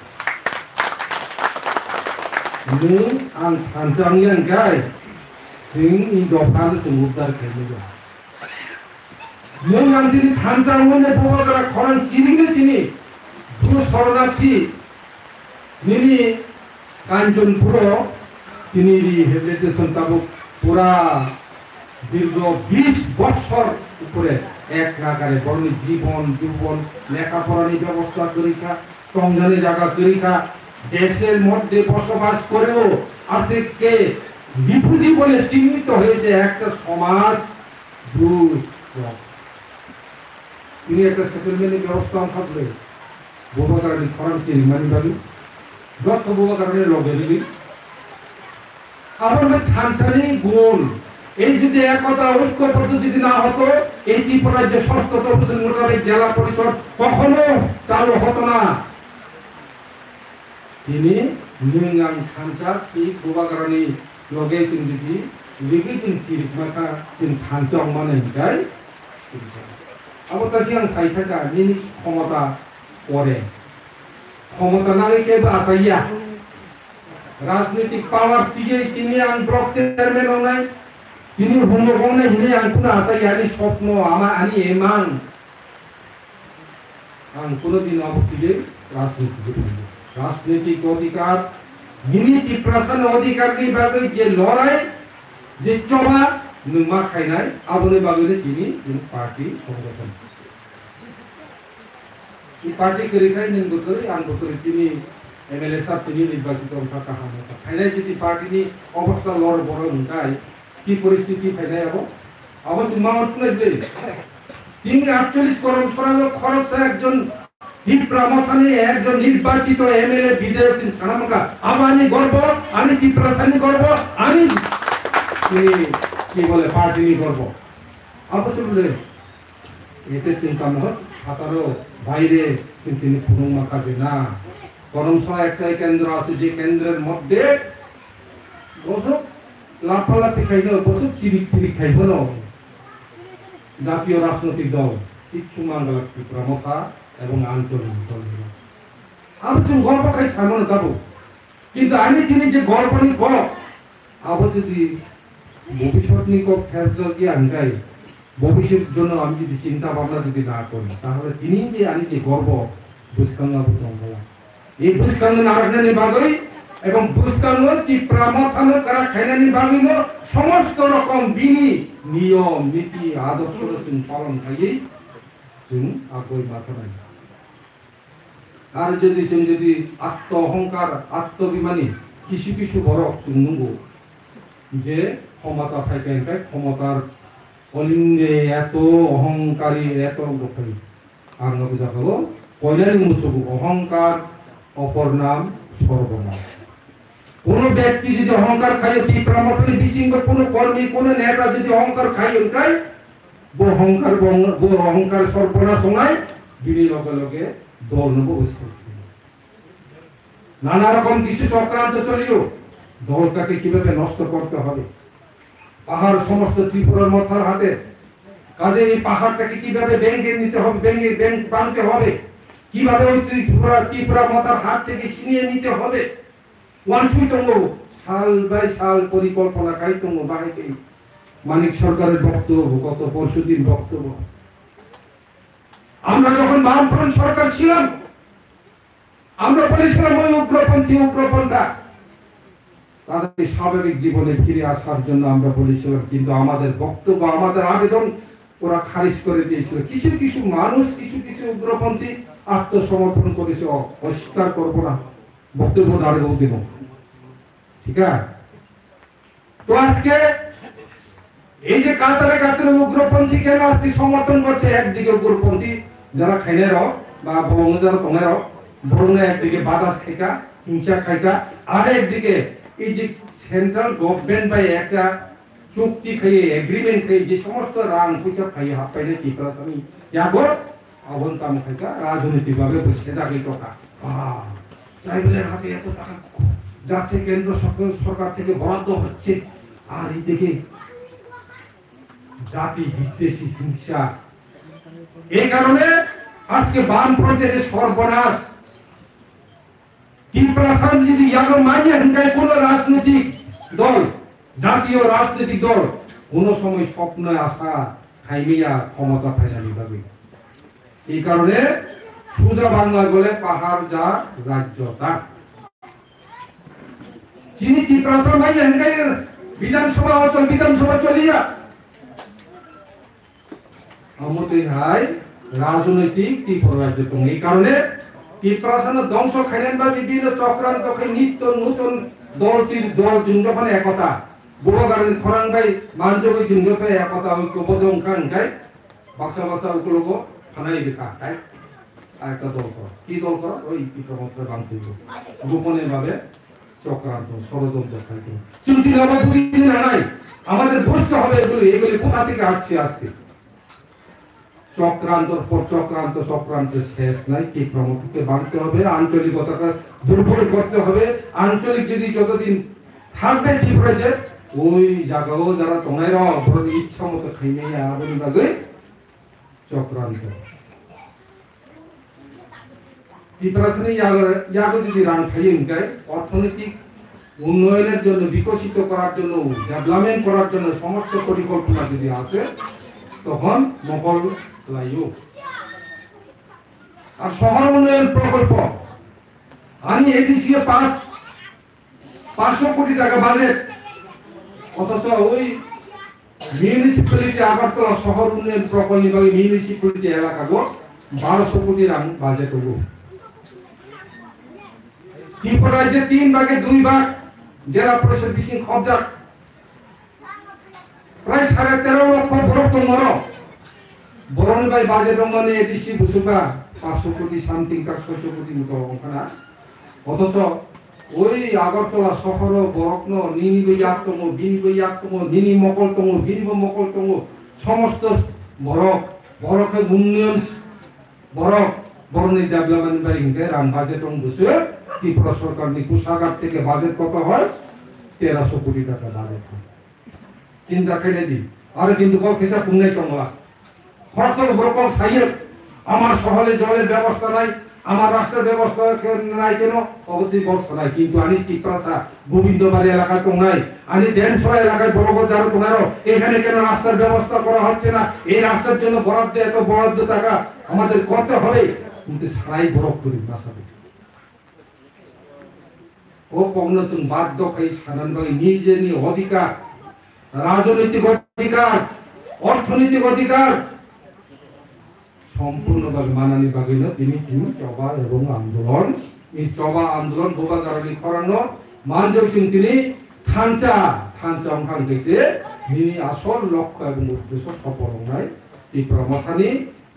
Ini ang खानचां yang gai, sing indopal sing udar kayaknya. Mung ang tini खानचां mana bawa kara koran ciring ni tini, dulu sornati, nini Kancun Puro, tini di rehabilitation tabuk pura দীর্ঘ 20 বছর উপরে এক নাগারে বর্ণি জীবন জীবন লেখাপড়ার ব্যবস্থা করিখা টংজানি জায়গা করিখা দেশের মধ্যে বসবাস করেও আছে কে রিফিউজি বলে চিহ্নিত হয়েছে একটা সমাজ তিনি একটা সেটেলমেন্টের ব্যবস্থা থাকলে বোবাকারণী খরান চিনি মানি পাবি যত বোবাকারণে লগে দিবি আবার থানচানি গুণ এই যদি একতা ঐক্যবদ্ধ যদি না হতো এই ত্রিপুরার যে ষষ্ঠ তফসিল মোতাবেক জেলা পরিষদ কখনো চালু হতো না তিনি নিয়ঙ্গাং খানচা কি গোবাগারানি লগে जों যদি লিগি जों চিরিক মাথা जों খানচাং মানে গাই আবার কাছে আং সাইথাকা নিনি ক্ষমতা করে ক্ষমতা না কেবে আসাইয়া রাজনৈতিক পাওয়ার দিয়ে তিনি আং ব্লক চেয়ারম্যান হনাই তিনি হুমগনে হিনে আংকুনা আসাইয়ানি স্বপ্ন আমা আনি এমাং আং কোনদিন অবতিলে রাজনৈতিক অধিকার নিমিতি প্রশাসন অধিকারনি বাগৈ যে লড়াই যে চবা নুমা খাইনাই আবনে বাগৈ তিনি পার্টি সংগঠন এই পার্টি করিখাই নিন গতরি আং গতরি তিনি এমএলএ সাহেব তিনি নির্বাচিত থাকা হামতা খাইনাই যদি পার্টিনি অবস্থা লড় বড় হুঙ্কাই কি পরিস্থিতি ফাইনাই হবো অবশ্য মামত শুনেছে তিনি 48 করোড় সরালো খরচ একজন ত্রিপ্রামথানি একজন নির্বাচিত এমএলএ বিধায়ক সানামকা আমি গর্ব আমি ত্রিপ্রাসানি গর্ব আমি কি বলে পার্টি গর্ব অবশ্য বলে এতে চিন্তা মহৎ খাতারও বাইরে তিনি পুরো মাকাবে না করমসা একটাই কেন্দ্র আছে যে কেন্দ্রের মধ্যে বসক লাফালাফি খাইলেও বসুক চিরিক চিরিক খাইব না জাতীয় রাজনৈতিক দল কিচ্ছু মাঙ্গলা ত্রিপুরামতা এবং আঞ্চলিক দল আমি যে গল্প খাই সামনে যাবো কিন্তু আমি তিনি যে গল্পনি ক আবার যদি ভবিষ্যৎ নিক ফেরত গিয়ে আনগাই ভবিষ্যতের জন্য আমি যদি চিন্তা ভাবনা যদি না করি তাহলে তিনি যে আমি যে গর্ব বুঝকাঙ্গাবো দঙ্গলা এই বুঝকাঙ্গা নারায়ণের বাগৈ এবং বুঝকাঙ্গা ত্রিপ্রামথানো করা খাইনানি বাগৈ সমস্ত রকম বিনি নিয়ম নীতি আদর্শ जों পালন খাইयै जों আগৈ মাথানাই আর যদি जों যদি আত্ম অহংকার আত্মবিমানী কিছু কিছু বড় जों নঙ্গো যে ক্ষমতা ফাইকাইকাই ক্ষমতার অলিঙ্গে এত অহংকারী এত গফাই আর নবী জাগাবো কয়লানি মুচুক অহংকার অপর নাম সর্বনাম কোন ব্যক্তি যদি অহংকার খায় ত্রিপ্রামথানি বিশৃঙ্গ কোন কর্মী কোন নেতা যদি অহংকার খায় ওইটাই বো অহংকার সর্বনাশ হয় বিনি লগে লগে দল নেব নানা রকম কিছু চক্রান্ত চলিও দলটাকে কিভাবে নষ্ট করতে হবে পাহাড় সমস্ত ত্রিপুরার মাথার হাতে। কাজে এই পাহাড়টাকে কিভাবে ব্যাংকে নিতে হবে, ব্যাংক বানতে হবে, কিভাবে ওই ত্রিপুরা মাথার হাত থেকে ছিনিয়ে নিতে হবে, সাল বাই সাল পরিকল্পনা কাইতঙ্গ বাহিনী মানিক সরকারের বক্তব্য, গত পরশুদিন বক্তব্য। আমরা যখন বামফ্রন্ট সরকার ছিলাম, আমরা বলেছিলাম ওই উগ্রপন্থা তাদের স্বাভাবিক জীবনে ফিরে আসার জন্য আমরা বলেছিলাম, কিন্তু আমাদের বক্তব্য, আমাদের আবেদন ওরা খারিজ করে দিয়েছিল। কিছু মানুষ, কিছু উগ্রপন্থী আত্মসমর্পণ করেছে, অস্বীকার করবো না, বক্তব্য দাঁড়িয়েও দেব, ঠিক আছে? তো আজকে এই যে কাতারে উগ্রপন্থী কেন আজকে সমর্থন করছে? একদিকে উগ্রপন্থী যারা খাইনের বা বরং যারা তোমার বরং একদিকে বাতাস খাইকা, হিংসা খাইকা, আর একদিকে এই যে সেন্ট্রাল গভর্নমেন্ট বা একটা চুক্তি খাইয়ে, এগ্রিমেন্ট খাইয়ে যে সমস্ত রাং পয়সা খাইয়ে হাত পাইলে কি প্লাস আমি যাবো অবন্তাম খাইকা রাজনৈতিক ভাবে বসে যাবে টাকা, ট্রাইবেলের হাতে এত টাকা যাচ্ছে, কেন্দ্র সরকার থেকে বরাদ্দ হচ্ছে, আর এই দিকে জাতি বিদ্বেষী হিংসা। এই কারণে আজকে বামফ্রন্টের সর্বনাশ। ত্রিপুরাসাম যদি ইয়ানো মাইনে হিংসায় কোন রাজনৈতিক দল, জাতীয় রাজনৈতিক দল কোন সময় স্বপ্ন আশা খাইমিয়া ক্ষমতা ফাইনালি পাবে। এই কারণে সোজা বাংলা বলে পাহাড় যা রাজ্য তা। যিনি ত্রিপুরাসাম মাইনে হিংসায় বিধানসভা চলিয়া আমতেই হাই রাজনৈতিক ত্রিপুরা রাজ্য। এই কারণে ত্রিপুরাসানের ধ্বংস খাইলেন বা বিভিন্ন চক্রান্ত নিত্য নতুন দল যখন একতা বুড়াগারের খরাং ভাই মানযোগে জিনগত একতা ঐক্যবদ্ধ অংখানকাই বাক্সা উপলব থানায় লেখা তাই আর একটা দল কর, কি দল কর? ওই ত্রিপুরা বাংলা গোপনে ভাবে চক্রান্ত ষড়যন্ত্র খাইতে চিন্তি না বুঝি না নাই। আমাদের বুঝতে হবে এগুলি কোথা থেকে আসছে। আজকে চক্রান্তর পর চক্রান্তের শেষ নাই। কি প্রমুখকে বাঁধতে হবে, আঞ্চলিকতাকে দুর্বল করতে হবে। আঞ্চলিক যদি যতদিন থাকবে ত্রিপুরাতে ওই জায়গাও যারা তোমার ইচ্ছা মতো খাইনে আগুন লাগে চক্রান্ত ত্রিপুরাসনে ইয়াগো যদি রান খাইয়ে উনকায় অর্থনৈতিক উন্নয়নের জন্য, বিকশিত করার জন্য, ডেভেলপমেন্ট করার জন্য সমস্ত পরিকল্পনা যদি আসে তখন মকল লাইও। আর শহর উন্নয়ন প্রকল্প আমি এডিসি 500 কোটি টাকা বাজেট, অথচ ওই মিউনিসিপ্যালিটি আগরতলা শহর উন্নয়ন প্রকল্প বিভাগে মিউনিসিপ্যালিটি এলাকাগো 1200 কোটি টাকা বাজেট হলো। ত্রিপুরায় যে 3 ভাগে 2 ভাগ জেলা পরিষদ বিশিং কবজা প্রায় 13.5 লক্ষ বরক মর বরণ ভাই বাজেট মানে এডিসি বুঝুকা 500 কোটি সামথিং 600 কোটি মতো ওখানে। অথচ ওই আগরতলা শহর বরকন নিনি বইয়াতম বিনি বইয়াতম নিনি মকলতম বিনি মকলতম সমস্ত বরকের উন্নয়ন বরণের ডেভেলপমেন্ট বাই ইনকে রান বাজেট বসে ত্রিপুরা সরকার কোষাগার থেকে বাজেট কত হয় 1300 কোটি টাকা বাজেট চিন্তা করে দিই। আর কিন্তু কেসা পুণ্যাই কমলা খরচল বরকল সাইয়ে আমার শহরে জলের ব্যবস্থা নাই, আমার রাষ্ট্রের ব্যবস্থা নাই, কেন অবশ্যই ব্যবস্থা নাই। কিন্তু আমি ত্রিপুরা গোবিন্দবাড়ি এলাকায় তো নাই, আমি দেনসরা এলাকায় বড় যারা তোমারও এখানে কেন রাস্তার ব্যবস্থা করা হচ্ছে না? এই রাস্তার জন্য বরাদ্দ এত বরাদ্দ টাকা আমাদের করতে হবে, কিন্তু সারাই বরফ করি বাসাবে ও কংগ্রেস বাধ্য খাই সাধারণভাবে নিজে নিয়ে অধিকার, রাজনৈতিক অধিকার, অর্থনৈতিক অধিকার সম্পূর্ণভাবে মানানি বাগিল তিনি চবা এবং আন্দোলন। এই চবা আন্দোলন বোবা কারণে করানো মানযোগ তিনি থানচা অংখান গেছে তিনি আসল লক্ষ্য এবং উদ্দেশ্য সফল নয়। ত্রিপুরা মাথানি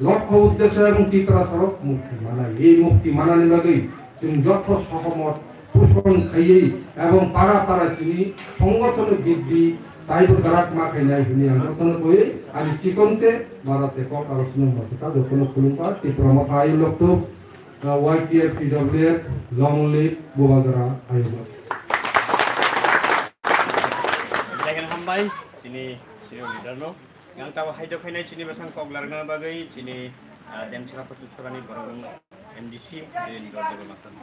লক্ষ্য উদ্দেশ্য এবং ত্রিপুরা সড়ক মুক্তি মানাই। এই মুক্তি মানানি বাগেই তিনি যত সহমত পোষণ খাইয়ে এবং পাড়া তিনি সংগঠন বৃদ্ধি তাই তো গারাক মা খাই নাই হিনি আন্দোলন কই আমি চিকনতে ভারতে কক আলোচনা মাসে যখন খুলুকা ত্রিপুরা মাথা আই লোক তো ওয়াইটিএফ পিডব্লিউএফ লং লিভ বোবাগরা আইবা দেখেন হামবাই sini leader no yang tahu haida fainai sini besang koglarga bagai sini demsra pesusurani borong MDC di luar Jawa Barat.